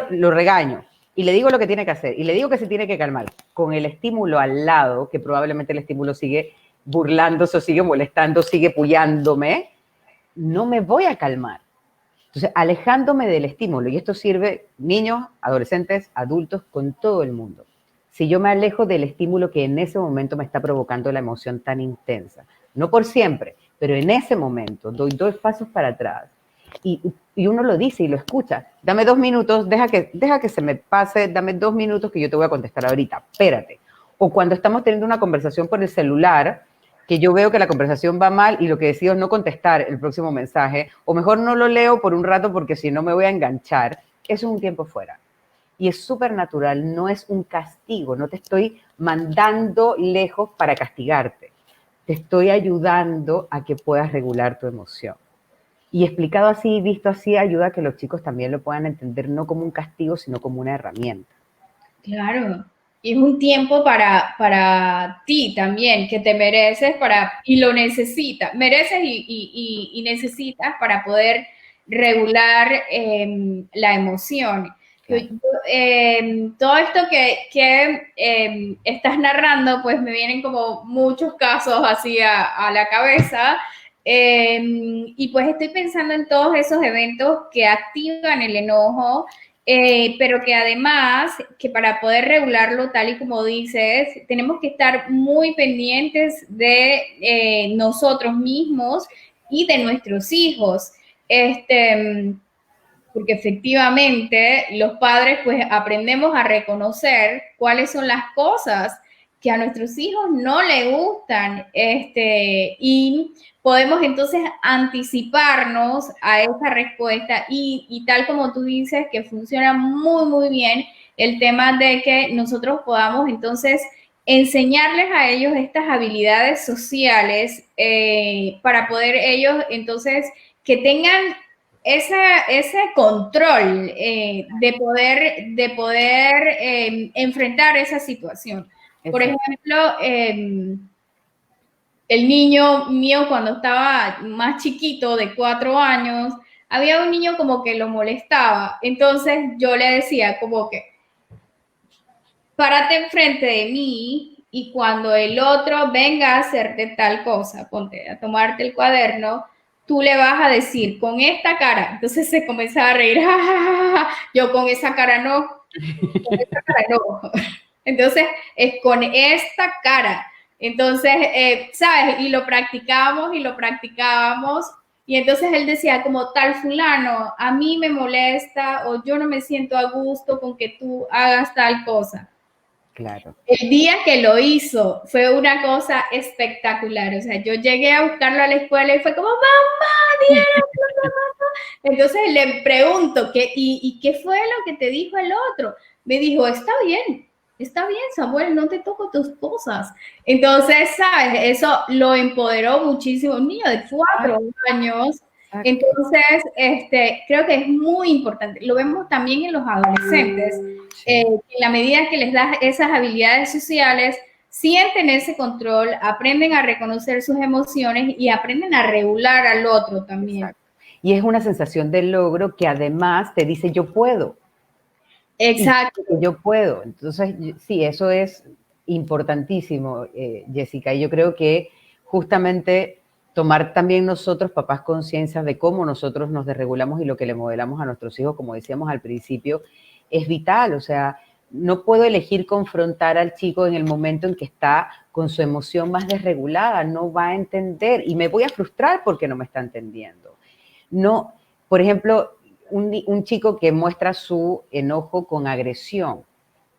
lo regaño y le digo lo que tiene que hacer y le digo que se tiene que calmar con el estímulo al lado, que probablemente el estímulo sigue burlándose, sigue molestando, sigue pullándome, no me voy a calmar. Entonces, alejándome del estímulo, y esto sirve niños, adolescentes, adultos, con todo el mundo. Si yo me alejo del estímulo que en ese momento me está provocando la emoción tan intensa, no por siempre, pero en ese momento doy 2 pasos para atrás y uno lo dice y lo escucha. Dame 2 minutos, deja que se me pase, dame 2 minutos que yo te voy a contestar ahorita, espérate. O cuando estamos teniendo una conversación por el celular, que yo veo que la conversación va mal y lo que decido es no contestar el próximo mensaje, o mejor no lo leo por un rato porque si no me voy a enganchar, eso es un tiempo fuera. Y es súper natural, no es un castigo, no te estoy mandando lejos para castigarte, te estoy ayudando a que puedas regular tu emoción. Y explicado así, visto así, ayuda a que los chicos también lo puedan entender no como un castigo, sino como una herramienta. Claro, y es un tiempo para ti también, que te mereces y lo necesitas, mereces y necesitas para poder regular la emoción. Claro. Todo esto que estás narrando, pues me vienen como muchos casos así a la cabeza. Y pues estoy pensando en todos esos eventos que activan el enojo, pero que además, que para poder regularlo tal y como dices, tenemos que estar muy pendientes de nosotros mismos y de nuestros hijos. Porque efectivamente los padres pues aprendemos a reconocer cuáles son las cosas que a nuestros hijos no les gustan, y podemos entonces anticiparnos a esa respuesta y tal como tú dices que funciona muy, muy bien el tema de que nosotros podamos entonces enseñarles a ellos estas habilidades sociales para poder ellos entonces que tengan ese control de poder enfrentar esa situación. Por ejemplo, el niño mío cuando estaba más chiquito, de 4 años, había un niño como que lo molestaba. Entonces yo le decía como que, párate enfrente de mí y cuando el otro venga a hacerte tal cosa, ponte a tomarte el cuaderno, tú le vas a decir con esta cara. Entonces se comenzaba a reír, ja, ja, ja, ja. Yo con esa cara no, con esa cara no. Entonces es con esta cara. Entonces, ¿sabes? Y lo practicábamos y lo practicábamos. Y entonces él decía como tal fulano, a mí me molesta o yo no me siento a gusto con que tú hagas tal cosa. Claro. El día que lo hizo fue una cosa espectacular. O sea, yo llegué a buscarlo a la escuela y fue como, mamá, Diana. Entonces le pregunto, ¿y qué fue lo que te dijo el otro? Me dijo, está bien, Samuel, no te toco tus cosas. Entonces, ¿sabes? Eso lo empoderó muchísimo. Un niño de 4 años. Exacto. Entonces, creo que es muy importante. Lo vemos también en los adolescentes. Sí. En la medida que les das esas habilidades sociales, sienten ese control, aprenden a reconocer sus emociones y aprenden a regular al otro también. Exacto. Y es una sensación de logro que además te dice yo puedo. Exacto. Y yo puedo. Entonces, sí, eso es importantísimo, Jessica. Y yo creo que justamente tomar también nosotros, papás, conciencia de cómo nosotros nos desregulamos y lo que le modelamos a nuestros hijos, como decíamos al principio, es vital. O sea, no puedo elegir confrontar al chico en el momento en que está con su emoción más desregulada. No va a entender y me voy a frustrar porque no me está entendiendo. No, por ejemplo, un chico que muestra su enojo con agresión,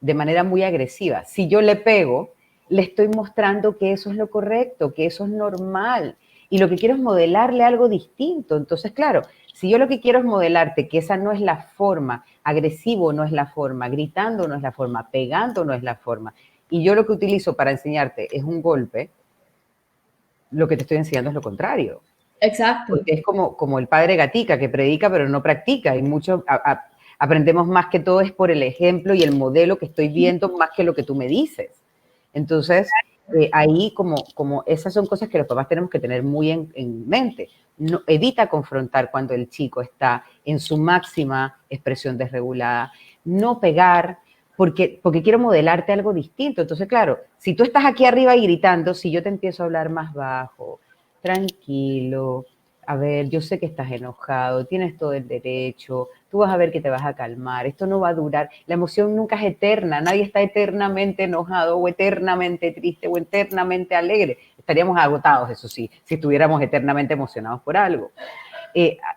de manera muy agresiva. Si yo le pego, le estoy mostrando que eso es lo correcto, que eso es normal. Y lo que quiero es modelarle algo distinto. Entonces, claro, si yo lo que quiero es modelarte que esa no es la forma, agresivo no es la forma, gritando no es la forma, pegando no es la forma, y yo lo que utilizo para enseñarte es un golpe, lo que te estoy enseñando es lo contrario. Exacto. Porque es como el padre Gatica, que predica pero no practica, y mucho aprendemos más que todo es por el ejemplo y el modelo que estoy viendo más que lo que tú me dices. Entonces, ahí como esas son cosas que los papás tenemos que tener muy en mente. No, evita confrontar cuando el chico está en su máxima expresión desregulada, no pegar, porque quiero modelarte algo distinto. Entonces, claro, si tú estás aquí arriba y gritando, si yo te empiezo a hablar más bajo, tranquilo, a ver, yo sé que estás enojado, tienes todo el derecho, tú vas a ver que te vas a calmar, esto no va a durar, la emoción nunca es eterna, nadie está eternamente enojado o eternamente triste o eternamente alegre, estaríamos agotados, eso sí, si estuviéramos eternamente emocionados por algo.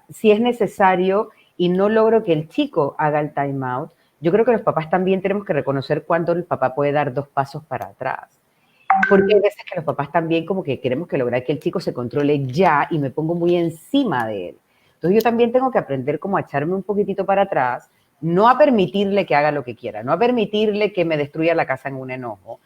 Si es necesario y no logro que el chico haga el time out, yo creo que los papás también tenemos que reconocer cuándo el papá puede dar 2 pasos para atrás. Porque hay veces que los papás también como que queremos que lograr que el chico se controle ya y me pongo muy encima de él. Entonces yo también tengo que aprender como a echarme un poquitito para atrás, no a permitirle que haga lo que quiera, no a permitirle que me destruya la casa en un enojo,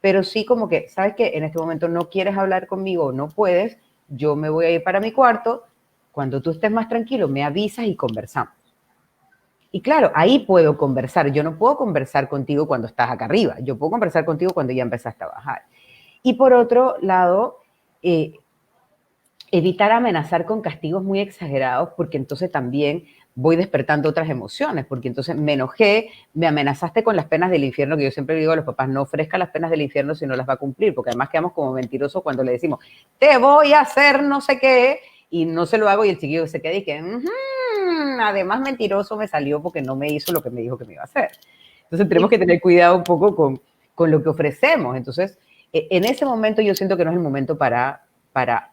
pero sí como que, ¿sabes qué? En este momento no quieres hablar conmigo, no puedes, yo me voy a ir para mi cuarto, cuando tú estés más tranquilo me avisas y conversamos. Y claro, ahí puedo conversar, yo no puedo conversar contigo cuando estás acá arriba, yo puedo conversar contigo cuando ya empezaste a bajar. Y por otro lado, evitar amenazar con castigos muy exagerados, porque entonces también voy despertando otras emociones, porque entonces me enojé, me amenazaste con las penas del infierno, que yo siempre digo a los papás, no ofrezca las penas del infierno si no las va a cumplir, porque además quedamos como mentirosos cuando le decimos, te voy a hacer no sé qué, y no se lo hago y el chiquillo se queda y que, además mentiroso me salió porque no me hizo lo que me dijo que me iba a hacer. Entonces tenemos que tener cuidado un poco con lo que ofrecemos. Entonces, en ese momento yo siento que no es el momento para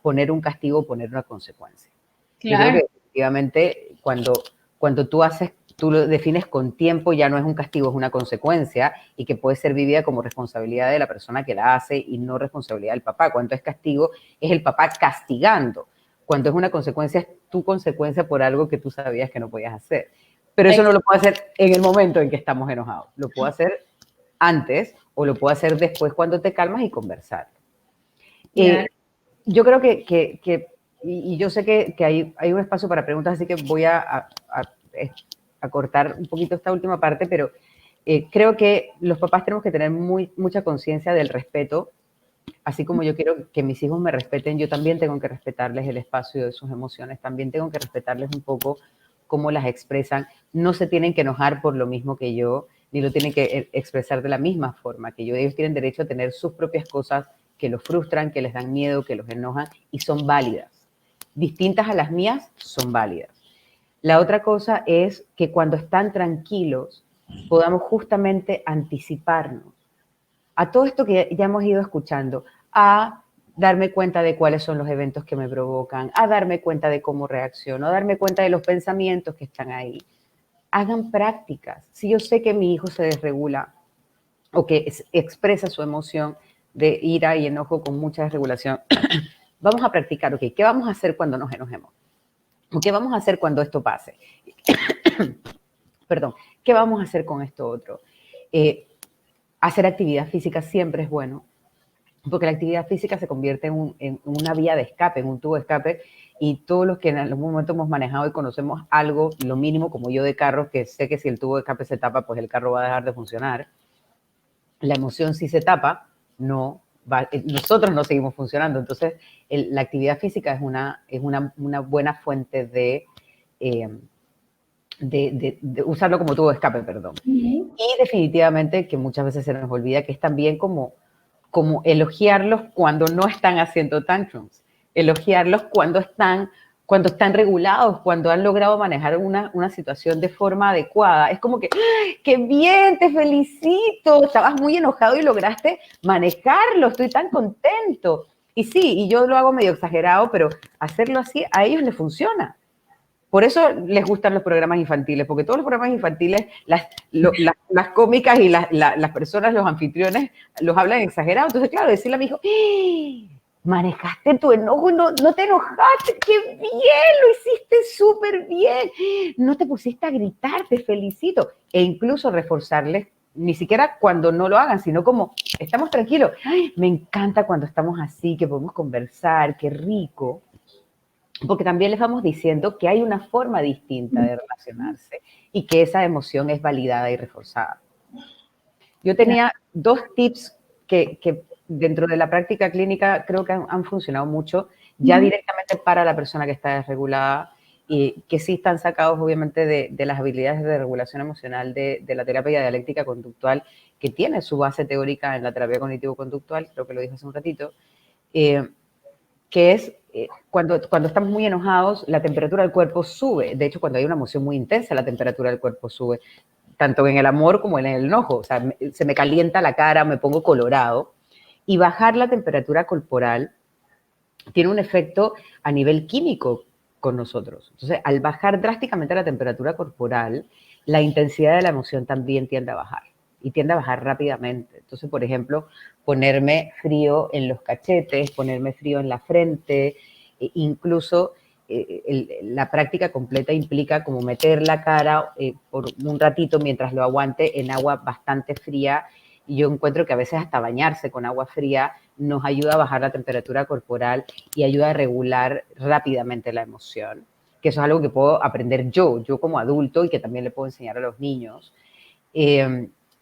poner un castigo o poner una consecuencia. Yo creo Claro. que efectivamente cuando tú lo defines con tiempo, ya no es un castigo, es una consecuencia y que puede ser vivida como responsabilidad de la persona que la hace y no responsabilidad del papá. Cuando es castigo, es el papá castigando. Cuando es una consecuencia, es tu consecuencia por algo que tú sabías que no podías hacer. Pero eso no lo puedo hacer en el momento en que estamos enojados. Lo puedo hacer antes o lo puedo hacer después cuando te calmas y conversar. Claro. Yo creo y yo sé que hay un espacio para preguntas, así que voy a cortar un poquito esta última parte, pero creo que los papás tenemos que tener mucha conciencia del respeto así como yo quiero que mis hijos me respeten, yo también tengo que respetarles el espacio de sus emociones, también tengo que respetarles un poco cómo las expresan. No se tienen que enojar por lo mismo que yo, ni lo tienen que expresar de la misma forma que yo. Ellos tienen derecho a tener sus propias cosas que los frustran, que les dan miedo, que los enojan y son válidas. Distintas a las mías, son válidas. La otra cosa es que cuando están tranquilos podamos justamente anticiparnos a todo esto que ya hemos ido escuchando, a darme cuenta de cuáles son los eventos que me provocan, a darme cuenta de cómo reacciono, a darme cuenta de los pensamientos que están ahí. Hagan prácticas. Si yo sé que mi hijo se desregula o que expresa su emoción de ira y enojo con mucha desregulación, vamos a practicar, ok, ¿qué vamos a hacer cuando nos enojemos? ¿Qué vamos a hacer cuando esto pase? Perdón, ¿qué vamos a hacer con esto otro? Hacer actividad física siempre es bueno, porque la actividad física se convierte en una vía de escape, en un tubo de escape, y todos los que en algún momento hemos manejado y conocemos algo, lo mínimo como yo de carro, que sé que si el tubo de escape se tapa, pues el carro va a dejar de funcionar. La emoción si se tapa, no va, nosotros no seguimos funcionando. Entonces, la actividad física es una buena fuente de usarlo como tubo de escape, perdón. Y definitivamente que muchas veces se nos olvida que es también como elogiarlos cuando no están haciendo tantrums, elogiarlos cuando están regulados, cuando han logrado manejar una situación de forma adecuada. Es como que, ¡ay, qué bien, te felicito! Estabas muy enojado y lograste manejarlo, estoy tan contento. Y sí, y yo lo hago medio exagerado, pero hacerlo así a ellos les funciona. Por eso les gustan los programas infantiles, porque todos los programas infantiles, las cómicas y las personas, los anfitriones, los hablan exagerados. Entonces, claro, decirle a mi hijo, ¡eh! Manejaste tu enojo, no te enojaste, qué bien, lo hiciste súper bien, no te pusiste a gritar, te felicito. E incluso reforzarles, ni siquiera cuando no lo hagan, sino como, estamos tranquilos, ¡ay! Me encanta cuando estamos así, que podemos conversar, qué rico. Porque también les vamos diciendo que hay una forma distinta de relacionarse y que esa emoción es validada y reforzada. Yo tenía dos tips que dentro de la práctica clínica creo que han funcionado mucho, ya directamente para la persona que está desregulada y que sí están sacados obviamente de las habilidades de regulación emocional de la terapia dialéctica conductual, que tiene su base teórica en la terapia cognitivo-conductual, creo que lo dije hace un ratito, que es cuando estamos muy enojados, la temperatura del cuerpo sube. De hecho, cuando hay una emoción muy intensa, la temperatura del cuerpo sube, tanto en el amor como en el enojo. O sea, se me calienta la cara, me pongo colorado. Y bajar la temperatura corporal tiene un efecto a nivel químico con nosotros. Entonces, al bajar drásticamente la temperatura corporal, la intensidad de la emoción también tiende a bajar y tiende a bajar rápidamente. Entonces, por ejemplo, ponerme frío en los cachetes, ponerme frío en la frente, incluso la práctica completa implica como meter la cara por un ratito mientras lo aguante en agua bastante fría, y yo encuentro que a veces hasta bañarse con agua fría nos ayuda a bajar la temperatura corporal y ayuda a regular rápidamente la emoción, que eso es algo que puedo aprender yo como adulto y que también le puedo enseñar a los niños.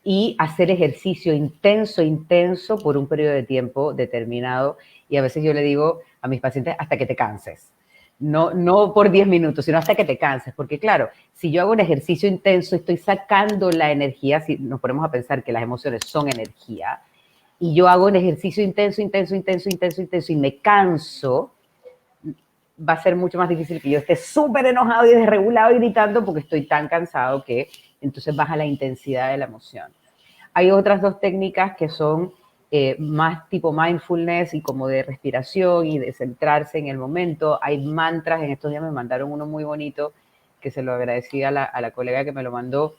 Y hacer ejercicio intenso por un periodo de tiempo determinado. Y a veces yo le digo a mis pacientes, hasta que te canses. No por 10 minutos, sino hasta que te canses. Porque claro, si yo hago un ejercicio intenso, estoy sacando la energía, si nos ponemos a pensar que las emociones son energía, y yo hago un ejercicio intenso y me canso, va a ser mucho más difícil que yo esté súper enojado y desregulado y gritando porque estoy tan cansado que entonces baja la intensidad de la emoción. Hay otras dos técnicas que son más tipo mindfulness y como de respiración y de centrarse en el momento. Hay mantras, en estos días me mandaron uno muy bonito que se lo agradecí a la colega que me lo mandó,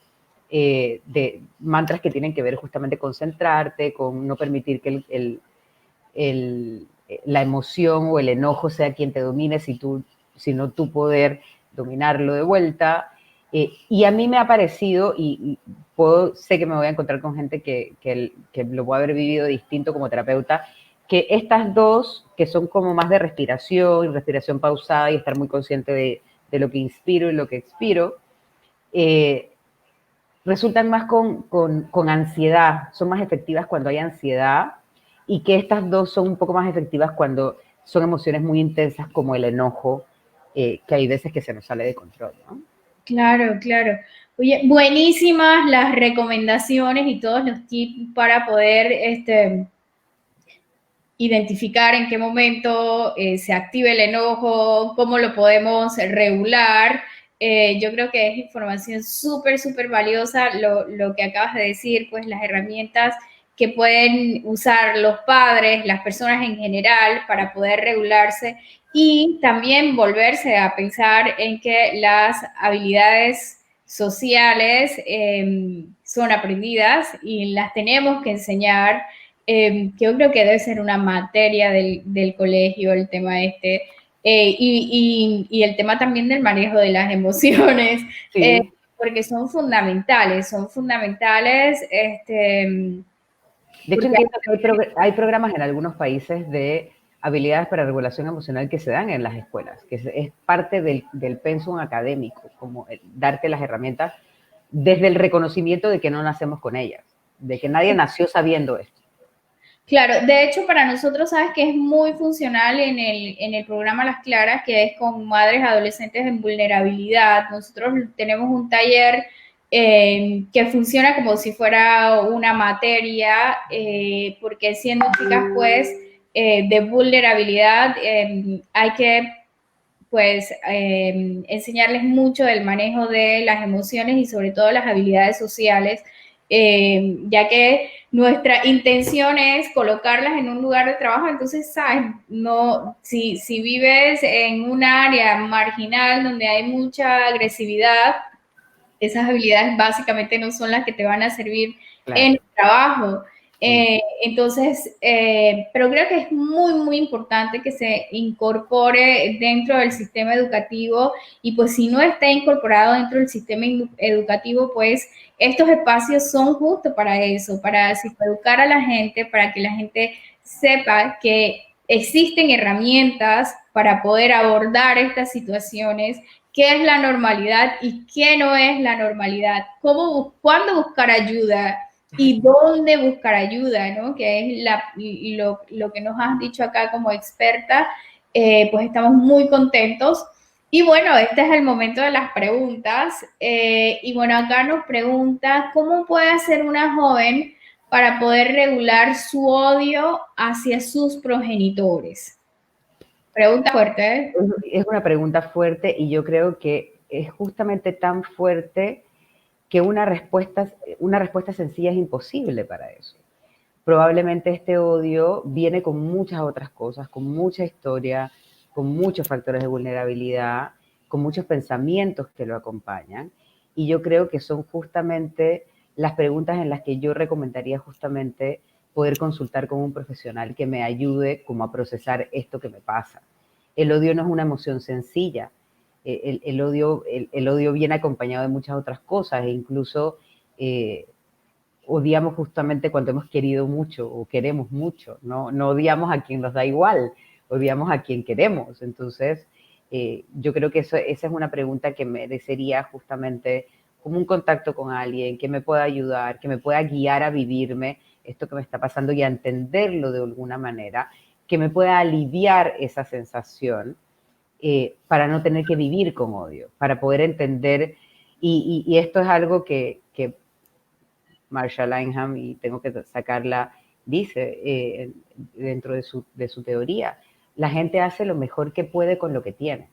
de mantras que tienen que ver justamente con centrarte, con no permitir que la emoción o el enojo sea quien te domine, sino tú poder dominarlo de vuelta. Y a mí me ha parecido, y sé que me voy a encontrar con gente que lo puede haber vivido distinto como terapeuta, que estas dos, que son como más de respiración pausada y estar muy consciente de lo que inspiro y lo que expiro, resultan más con ansiedad, son más efectivas cuando hay ansiedad y que estas dos son un poco más efectivas cuando son emociones muy intensas como el enojo, que hay veces que se nos sale de control, ¿no? Claro, claro. Oye, buenísimas las recomendaciones y todos los tips para poder identificar en qué momento se activa el enojo, cómo lo podemos regular. Yo creo que es información súper, súper valiosa lo que acabas de decir, pues las herramientas que pueden usar los padres, las personas en general para poder regularse y también volverse a pensar en que las habilidades sociales son aprendidas y las tenemos que enseñar. Yo creo que debe ser una materia del colegio el tema y el tema también del manejo de las emociones, Sí. porque son fundamentales, De hecho, porque entiendo que hay programas en algunos países de habilidades para regulación emocional que se dan en las escuelas, que es parte del pensum académico, como darte las herramientas desde el reconocimiento de que no nacemos con ellas, de que nadie nació sabiendo esto. claro, de hecho para nosotros sabes que es muy funcional en el programa Las Claras, que es con madres adolescentes en vulnerabilidad. Nosotros tenemos un taller que funciona como si fuera una materia, porque siendo chicas pues de vulnerabilidad hay que pues enseñarles mucho del manejo de las emociones y sobre todo las habilidades sociales, ya que nuestra intención es colocarlas en un lugar de trabajo, entonces, ¿sabes? No, si vives en un área marginal donde hay mucha agresividad, esas habilidades básicamente no son las que te van a servir en Claro. el trabajo. Sí. Pero creo que es muy, muy importante que se incorpore dentro del sistema educativo y pues si no está incorporado dentro del sistema educativo, pues estos espacios son justo para eso, para psicoeducar a la gente, para que la gente sepa que existen herramientas para poder abordar estas situaciones, qué es la normalidad y qué no es la normalidad, cuándo buscar ayuda y dónde buscar ayuda, ¿no? Que es lo que nos has dicho acá como experta, pues estamos muy contentos. Y bueno, este es el momento de las preguntas. Y bueno, acá nos pregunta, ¿cómo puede hacer una joven para poder regular su odio hacia sus progenitores? Pregunta fuerte, ¿eh? Es una pregunta fuerte y yo creo que es justamente tan fuerte que una respuesta sencilla es imposible para eso. Probablemente este odio viene con muchas otras cosas, con mucha historia, con muchos factores de vulnerabilidad, con muchos pensamientos que lo acompañan. Y yo creo que son justamente las preguntas en las que yo recomendaría justamente poder consultar con un profesional que me ayude como a procesar esto que me pasa. El odio no es una emoción sencilla. El odio viene acompañado de muchas otras cosas e incluso odiamos justamente cuando hemos querido mucho o queremos mucho, no odiamos a quien nos da igual, odiamos a quien queremos. Entonces, yo creo que esa es una pregunta que merecería justamente como un contacto con alguien que me pueda ayudar, que me pueda guiar a vivirme esto que me está pasando y a entenderlo de alguna manera, que me pueda aliviar esa sensación para no tener que vivir con odio, para poder entender, y esto es algo que Marsha Linehan, y tengo que sacarla, dice dentro de su teoría, la gente hace lo mejor que puede con lo que tiene.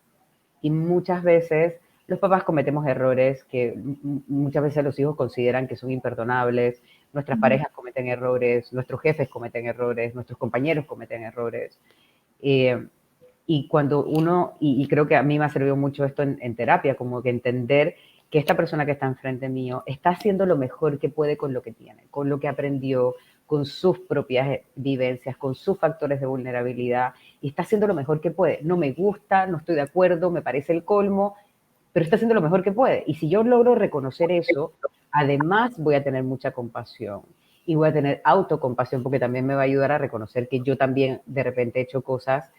Y muchas veces los papás cometemos errores que muchas veces los hijos consideran que son imperdonables, nuestras parejas cometen errores, nuestros jefes cometen errores, nuestros compañeros cometen errores. Eh, y cuando uno, y creo que a mí me ha servido mucho esto en terapia, como que entender que esta persona que está enfrente mío está haciendo lo mejor que puede con lo que tiene, con lo que aprendió, con sus propias vivencias, con sus factores de vulnerabilidad, y está haciendo lo mejor que puede. No me gusta, no estoy de acuerdo, me parece el colmo, pero está haciendo lo mejor que puede. Y si yo logro reconocer eso, además voy a tener mucha compasión y voy a tener autocompasión porque también me va a ayudar a reconocer que yo también de repente he hecho cosas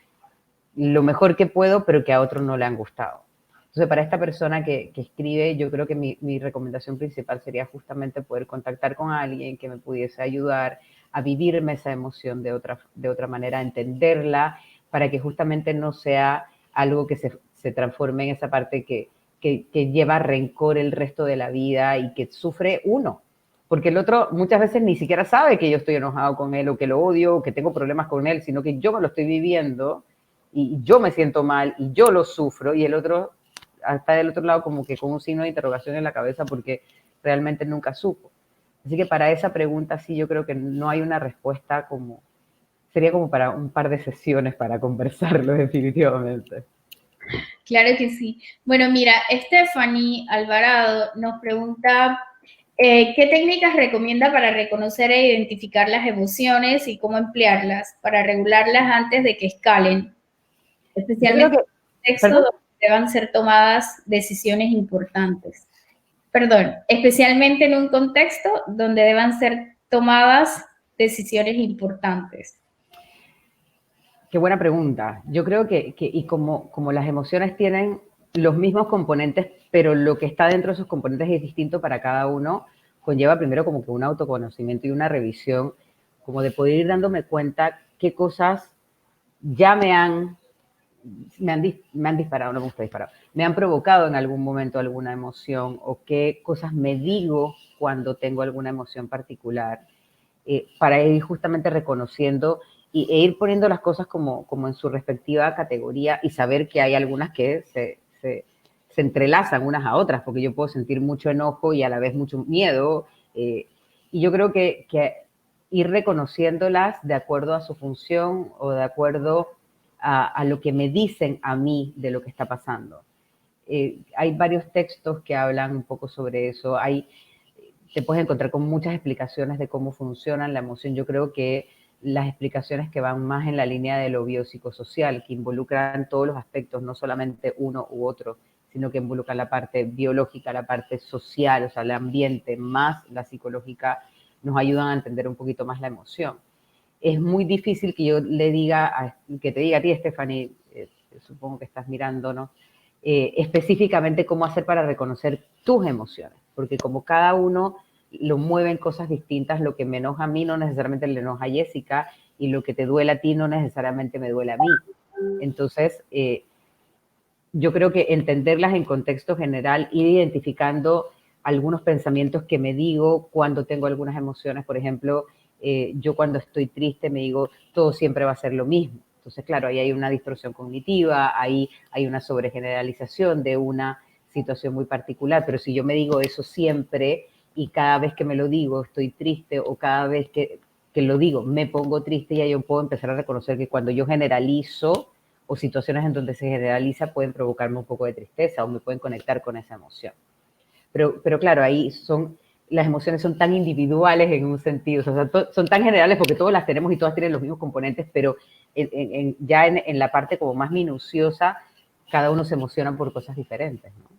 lo mejor que puedo, pero que a otros no le han gustado. Entonces, para esta persona que escribe, yo creo que mi recomendación principal sería justamente poder contactar con alguien que me pudiese ayudar a vivirme esa emoción de otra manera, a entenderla, para que justamente no sea algo que se transforme en esa parte que lleva rencor el resto de la vida y que sufre uno. Porque el otro muchas veces ni siquiera sabe que yo estoy enojado con él o que lo odio o que tengo problemas con él, sino que yo me lo estoy viviendo y yo me siento mal y yo lo sufro y el otro está del otro lado como que con un signo de interrogación en la cabeza porque realmente nunca supo. Así que para esa pregunta sí yo creo que no hay una respuesta como, sería como para un par de sesiones para conversarlo definitivamente. Claro que sí. Bueno, mira, Stephanie Alvarado nos pregunta, ¿qué técnicas recomienda para reconocer e identificar las emociones y cómo emplearlas para regularlas antes de que escalen? Yo creo Especialmente que, en un contexto perdón, donde deban ser tomadas decisiones importantes. Perdón, especialmente en un contexto donde deban ser tomadas decisiones importantes. qué buena pregunta. Yo creo que y como las emociones tienen los mismos componentes, pero lo que está dentro de esos componentes es distinto para cada uno, conlleva primero como que un autoconocimiento y una revisión, como de poder ir dándome cuenta qué cosas ya me han disparado, no me gusta disparar, me han provocado en algún momento alguna emoción o qué cosas me digo cuando tengo alguna emoción particular, para ir justamente reconociendo e ir poniendo las cosas como en su respectiva categoría y saber que hay algunas que se entrelazan unas a otras, porque yo puedo sentir mucho enojo y a la vez mucho miedo, y yo creo que ir reconociéndolas de acuerdo a su función o de acuerdo a lo que me dicen a mí de lo que está pasando. Hay varios textos que hablan un poco sobre eso. Te puedes encontrar con muchas explicaciones de cómo funciona la emoción. Yo creo que las explicaciones que van más en la línea de lo biopsicosocial, que involucran todos los aspectos, no solamente uno u otro, sino que involucran la parte biológica, la parte social, o sea, el ambiente, más la psicológica, nos ayudan a entender un poquito más la emoción. Es muy difícil que yo le diga, que te diga a ti, Stephanie, supongo que estás mirando, ¿no? Específicamente cómo hacer para reconocer tus emociones, porque como cada uno lo mueven cosas distintas, lo que me enoja a mí no necesariamente le enoja a Jessica y lo que te duele a ti no necesariamente me duele a mí. Entonces, yo creo que entenderlas en contexto general, ir identificando algunos pensamientos que me digo cuando tengo algunas emociones, por ejemplo, yo cuando estoy triste me digo, todo siempre va a ser lo mismo. Entonces, claro, ahí hay una distorsión cognitiva, ahí hay una sobregeneralización de una situación muy particular, pero si yo me digo eso siempre y cada vez que me lo digo estoy triste o cada vez que lo digo me pongo triste, ya yo puedo empezar a reconocer que cuando yo generalizo o situaciones en donde se generaliza pueden provocarme un poco de tristeza o me pueden conectar con esa emoción. Pero claro, ahí las emociones son tan individuales en un sentido, o sea, son tan generales porque todas las tenemos y todas tienen los mismos componentes, pero ya en la parte como más minuciosa, cada uno se emociona por cosas diferentes, ¿no?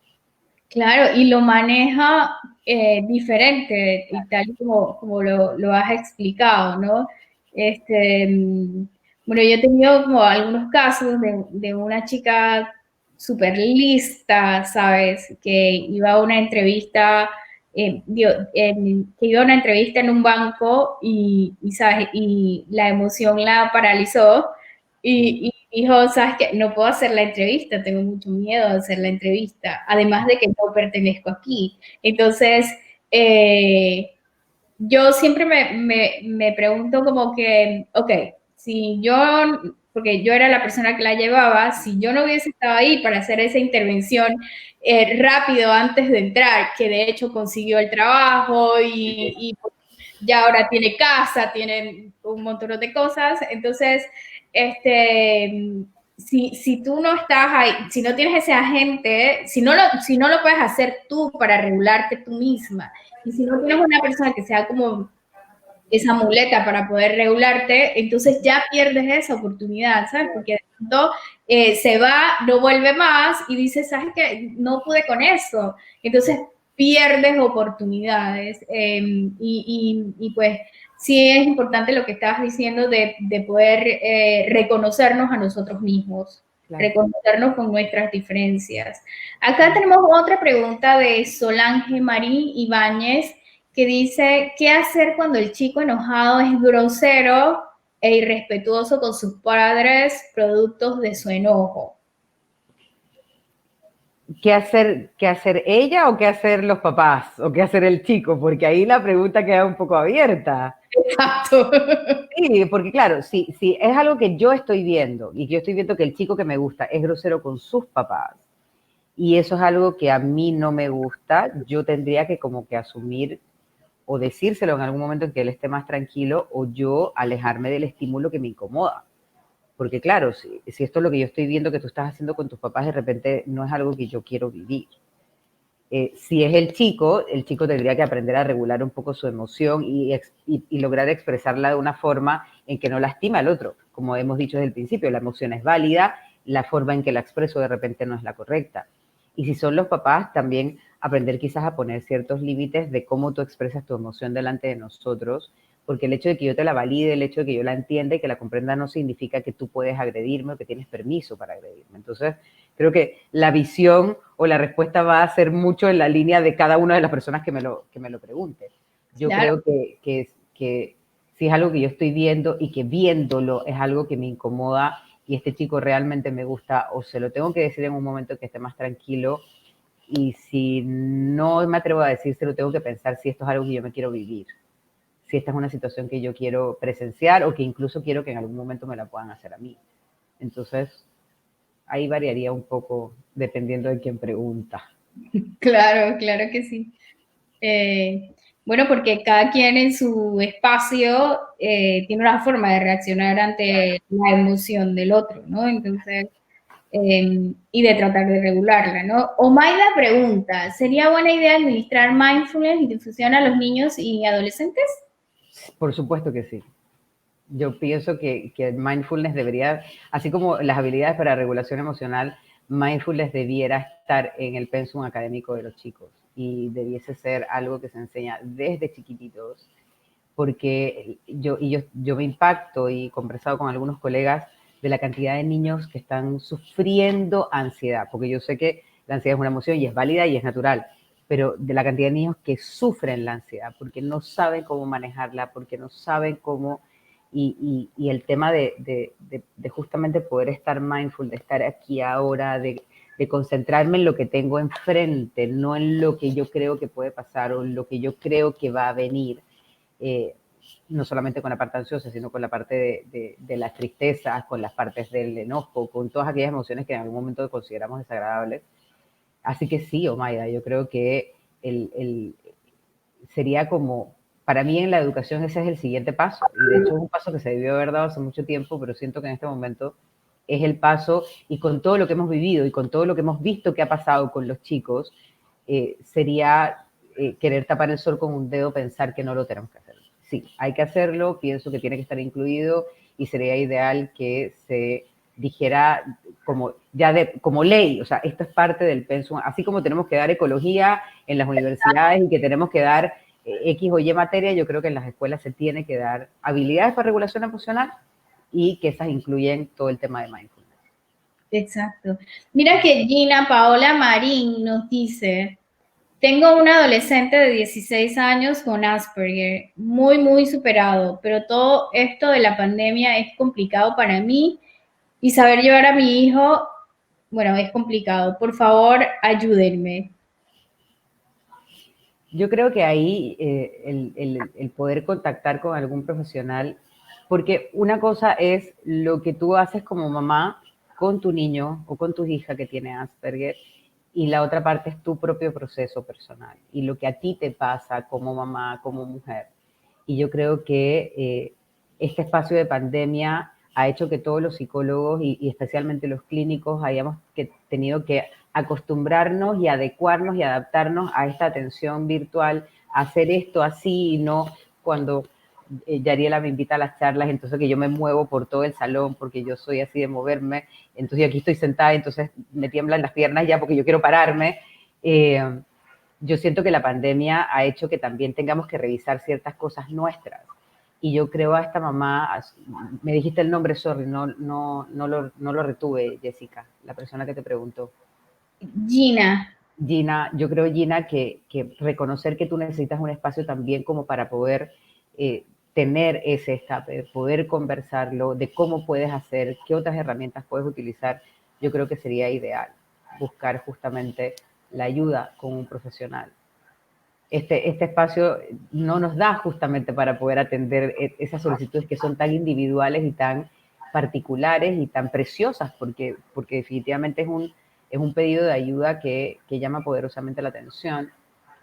Claro, y lo maneja diferente, y tal como lo has explicado, ¿no? Bueno, yo he tenido como algunos casos de una chica súper lista, ¿sabes? Que iba a una entrevista, que iba a una entrevista en un banco ¿sabes? Y la emoción la paralizó y dijo, ¿sabes qué? No puedo hacer la entrevista, tengo mucho miedo de hacer la entrevista, además de que no pertenezco aquí. Entonces, yo siempre me pregunto como que, ok, si yo, porque yo era la persona que la llevaba, si yo no hubiese estado ahí para hacer esa intervención rápido antes de entrar, que de hecho consiguió el trabajo y ya ahora tiene casa, tiene un montón de cosas, entonces, si tú no estás ahí, si no tienes ese agente, si no lo puedes hacer tú para regularte tú misma, y si no tienes una persona que sea como esa muleta para poder regularte, entonces ya pierdes esa oportunidad, ¿sabes? Porque de pronto se va, no vuelve más y dices, ¿sabes qué? No pude con eso. Entonces pierdes oportunidades y pues sí es importante lo que estabas diciendo de poder reconocernos a nosotros mismos, Claro. reconocernos con nuestras diferencias. Acá tenemos otra pregunta de Solange Marín Ibáñez que dice, ¿qué hacer cuando el chico enojado es grosero e irrespetuoso con sus padres, productos de su enojo? Qué hacer ella o qué hacer los papás? ¿O qué hacer el chico? Porque ahí la pregunta queda un poco abierta. Exacto. Sí, porque claro, si es algo que yo estoy viendo y que yo estoy viendo que el chico que me gusta es grosero con sus papás y eso es algo que a mí no me gusta, yo tendría que como que asumir o decírselo en algún momento en que él esté más tranquilo o yo alejarme del estímulo que me incomoda. Porque claro, si esto es lo que yo estoy viendo que tú estás haciendo con tus papás, de repente no es algo que yo quiero vivir. Si es el chico tendría que aprender a regular un poco su emoción y lograr expresarla de una forma en que no lastima al otro. Como hemos dicho desde el principio, la emoción es válida, la forma en que la expreso de repente no es la correcta. Y si son los papás, también aprender quizás a poner ciertos límites de cómo tú expresas tu emoción delante de nosotros, porque el hecho de que yo te la valide, el hecho de que yo la entienda y que la comprenda no significa que tú puedes agredirme o que tienes permiso para agredirme. Entonces, creo que la visión o la respuesta va a ser mucho en la línea de cada una de las personas que me lo pregunte. Yo Claro, creo que si es algo que yo estoy viendo y que viéndolo es algo que me incomoda y este chico realmente me gusta, o se lo tengo que decir en un momento que esté más tranquilo, y si no me atrevo a decírselo, tengo que pensar si esto es algo que yo me quiero vivir, si esta es una situación que yo quiero presenciar o que incluso quiero que en algún momento me la puedan hacer a mí. Entonces, ahí variaría un poco dependiendo de quién pregunta. claro, claro que sí. Eh, bueno, porque cada quien en su espacio tiene una forma de reaccionar ante la emoción del otro, ¿no? Entonces, y de tratar de regularla, ¿no? Omaida pregunta, ¿sería buena idea administrar mindfulness y difusión a los niños y adolescentes? Por supuesto que sí. Yo pienso que mindfulness debería, así como las habilidades para regulación emocional, mindfulness debiera estar en el pensum académico de los chicos y debiese ser algo que se enseña desde chiquititos, porque yo me impacto y he conversado con algunos colegas de la cantidad de niños que están sufriendo ansiedad, porque yo sé que la ansiedad es una emoción y es válida y es natural, pero de la cantidad de niños que sufren la ansiedad porque no saben cómo manejarla, porque no saben cómo, y el tema de justamente poder estar mindful, de estar aquí ahora, de concentrarme en lo que tengo enfrente, no en lo que yo creo que puede pasar o en lo que yo creo que va a venir, eh, no solamente con la parte ansiosa, sino con la parte de las tristezas, con las partes del enojo, con todas aquellas emociones que en algún momento consideramos desagradables. Así que sí, Omaida, yo creo que sería como, para mí en la educación ese es el siguiente paso, y de hecho es un paso que se debió haber dado hace mucho tiempo, pero siento que en este momento es el paso, y con todo lo que hemos vivido y con todo lo que hemos visto que ha pasado con los chicos, sería querer tapar el sol con un dedo, pensar que no lo tenemos que hacer. Sí, hay que hacerlo, pienso que tiene que estar incluido y sería ideal que se dijera como ya como ley, o sea, esto es parte del pensum, así como tenemos que dar ecología en las universidades y que tenemos que dar X o Y materia, yo creo que en las escuelas se tiene que dar habilidades para regulación emocional y que esas incluyen todo el tema de mindfulness. Exacto. Mira que Gina Paola Marín nos dice, tengo un adolescente de 16 años con Asperger, muy, muy superado, pero todo esto de la pandemia es complicado para mí y saber llevar a mi hijo, bueno, es complicado. Por favor, ayúdenme. Yo creo que ahí el poder contactar con algún profesional, porque una cosa es lo que tú haces como mamá con tu niño o con tu hija que tiene Asperger, y la otra parte es tu propio proceso personal y lo que a ti te pasa como mamá, como mujer. Y yo creo que este espacio de pandemia ha hecho que todos los psicólogos y especialmente los clínicos hayamos tenido que acostumbrarnos y adecuarnos y adaptarnos a esta atención virtual, a hacer esto así y no cuando Yariela me invita a las charlas, entonces que yo me muevo por todo el salón porque yo soy así de moverme, entonces yo aquí estoy sentada, entonces me tiemblan las piernas ya porque yo quiero pararme. Yo siento que la pandemia ha hecho que también tengamos que revisar ciertas cosas nuestras. Y yo creo a esta mamá, me dijiste el nombre, sorry, no lo retuve, Jessica, la persona que te preguntó. Gina. Gina, yo creo, Gina, que reconocer que tú necesitas un espacio también como para poder tener ese escape, poder conversarlo, de cómo puedes hacer, qué otras herramientas puedes utilizar, yo creo que sería ideal buscar justamente la ayuda con un profesional. Este espacio no nos da justamente para poder atender esas solicitudes que son tan individuales y tan particulares y tan preciosas, porque definitivamente es un pedido de ayuda que llama poderosamente la atención.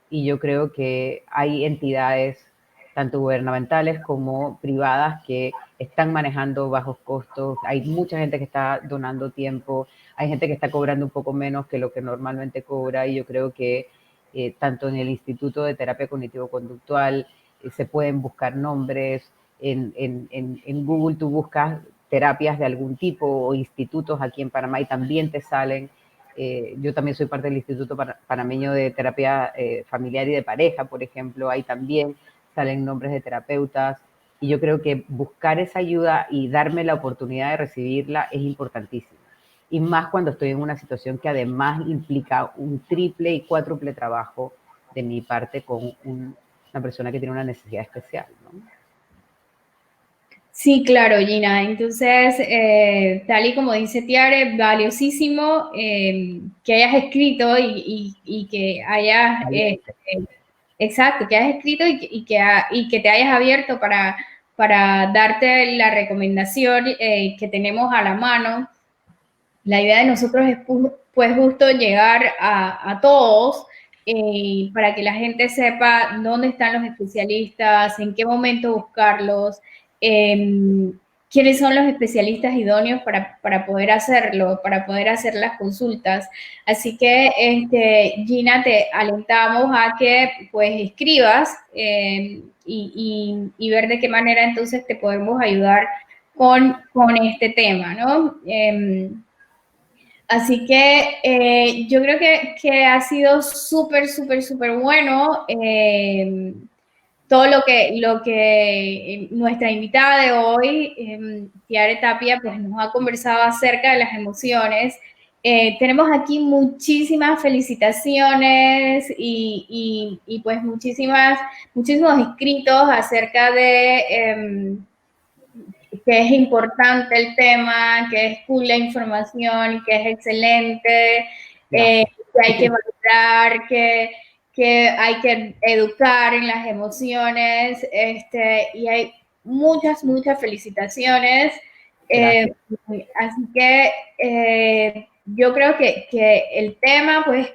Y yo creo que hay entidades, tanto gubernamentales como privadas, que están manejando bajos costos. Hay mucha gente que está donando tiempo, hay gente que está cobrando un poco menos que lo que normalmente cobra, y yo creo que tanto en el Instituto de Terapia Cognitivo-Conductual se pueden buscar nombres. En Google tú buscas terapias de algún tipo o institutos aquí en Panamá y también te salen. Yo también soy parte del Instituto Panameño de Terapia Familiar y de Pareja, por ejemplo. Ahí también salen nombres de terapeutas. Y yo creo que buscar esa ayuda y darme la oportunidad de recibirla es importantísimo. Y más cuando estoy en una situación que además implica un triple y cuádruple trabajo de mi parte con una persona que tiene una necesidad especial, ¿no? Sí, claro, Gina. Entonces, tal y como dice Tiare, valiosísimo que hayas escrito y que hayas, Valiente. exacto, que hayas escrito y que te hayas abierto para darte la recomendación que tenemos a la mano. La idea de nosotros es pues justo llegar a todos para que la gente sepa dónde están los especialistas, en qué momento buscarlos, eh, quiénes son los especialistas idóneos para poder hacerlo, para poder hacer las consultas. Así que, Gina, te alentamos a que pues escribas y ver de qué manera entonces te podemos ayudar con este tema, ¿no? Así que yo creo que ha sido súper, súper, súper bueno todo lo que nuestra invitada de hoy, Tiare Tapia, pues nos ha conversado acerca de las emociones. Tenemos aquí muchísimas felicitaciones y pues muchísimos escritos acerca de que es importante el tema, que es cool la información, que es excelente, que hay que valorar, que hay que educar en las emociones, y hay muchas felicitaciones. Así que yo creo que el tema, pues,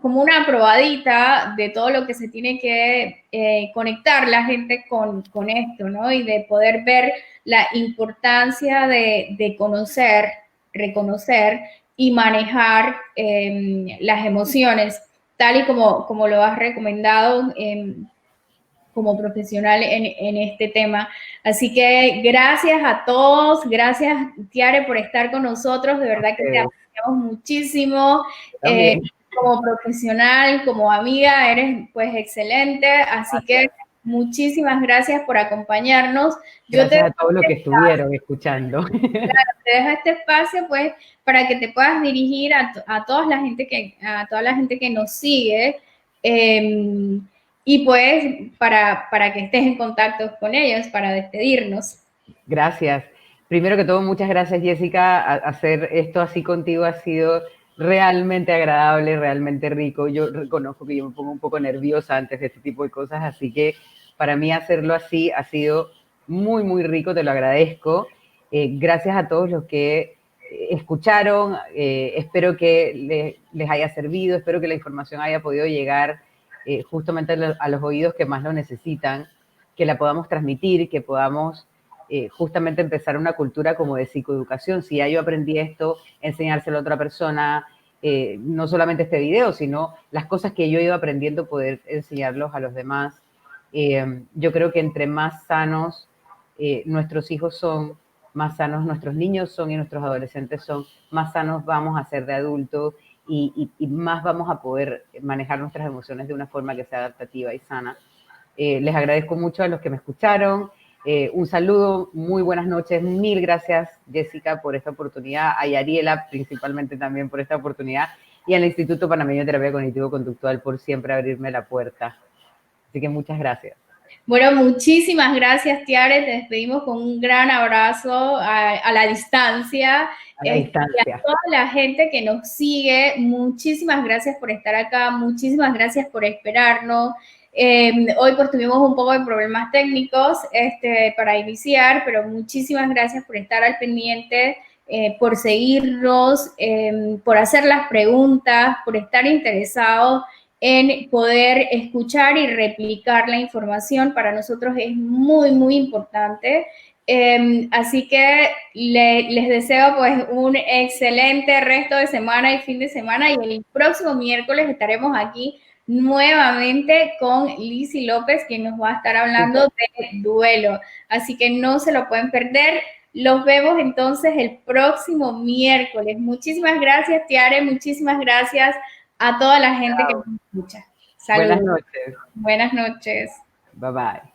como una probadita de todo lo que se tiene que conectar la gente con esto, ¿no? Y de poder ver la importancia de conocer, reconocer y manejar las emociones, tal y como lo has recomendado como profesional en este tema. Así que gracias a todos, gracias Tiare por estar con nosotros, de verdad que te apreciamos muchísimo. Como profesional, como amiga, eres pues excelente, así que muchísimas gracias por acompañarnos. Gracias a todos los que estuvieron escuchando. Claro, te dejo este espacio pues para que te puedas dirigir a toda la gente que nos sigue y pues para que estés en contacto con ellos, para despedirnos. Gracias. Primero que todo, muchas gracias, Jessica. Hacer esto así contigo ha sido realmente agradable, realmente rico. Yo reconozco que yo me pongo un poco nerviosa antes de este tipo de cosas, así que para mí hacerlo así ha sido muy rico, te lo agradezco. Gracias a todos los que escucharon. Espero que les haya servido, espero que la información haya podido llegar justamente a los oídos que más lo necesitan, que la podamos transmitir, que podamos justamente empezar una cultura como de psicoeducación. Si ya yo aprendí esto, enseñárselo a otra persona, no solamente este video, sino las cosas que yo he ido aprendiendo, poder enseñarlos a los demás. Yo creo que entre más sanos nuestros hijos son, más sanos nuestros niños son y nuestros adolescentes son, más sanos vamos a ser de adultos y más vamos a poder manejar nuestras emociones de una forma que sea adaptativa y sana. Les agradezco mucho a los que me escucharon. Un saludo, muy buenas noches. Mil gracias, Jessica, por esta oportunidad. A Yariela, principalmente también por esta oportunidad. y al Instituto Panameño de Terapia Cognitivo-Conductual por siempre abrirme la puerta. Así que muchas gracias. Bueno, muchísimas gracias, Tiare. Te despedimos con un gran abrazo a la distancia. A la Y a distancia. toda la gente que nos sigue, muchísimas gracias por estar acá, muchísimas gracias por esperarnos. Hoy pues tuvimos un poco de problemas técnicos para iniciar, pero muchísimas gracias por estar al pendiente, por seguirnos, por hacer las preguntas, por estar interesados en poder escuchar y replicar la información. Para nosotros es muy, muy importante. Así que les deseo pues un excelente resto de semana y fin de semana, y el próximo miércoles estaremos aquí nuevamente con Lizzy López, quien nos va a estar hablando de duelo. Así que no se lo pueden perder. Los vemos entonces el próximo miércoles. Muchísimas gracias, Tiare, muchísimas gracias a toda la gente que nos escucha. Saludos. Buenas noches. Buenas noches. Bye bye.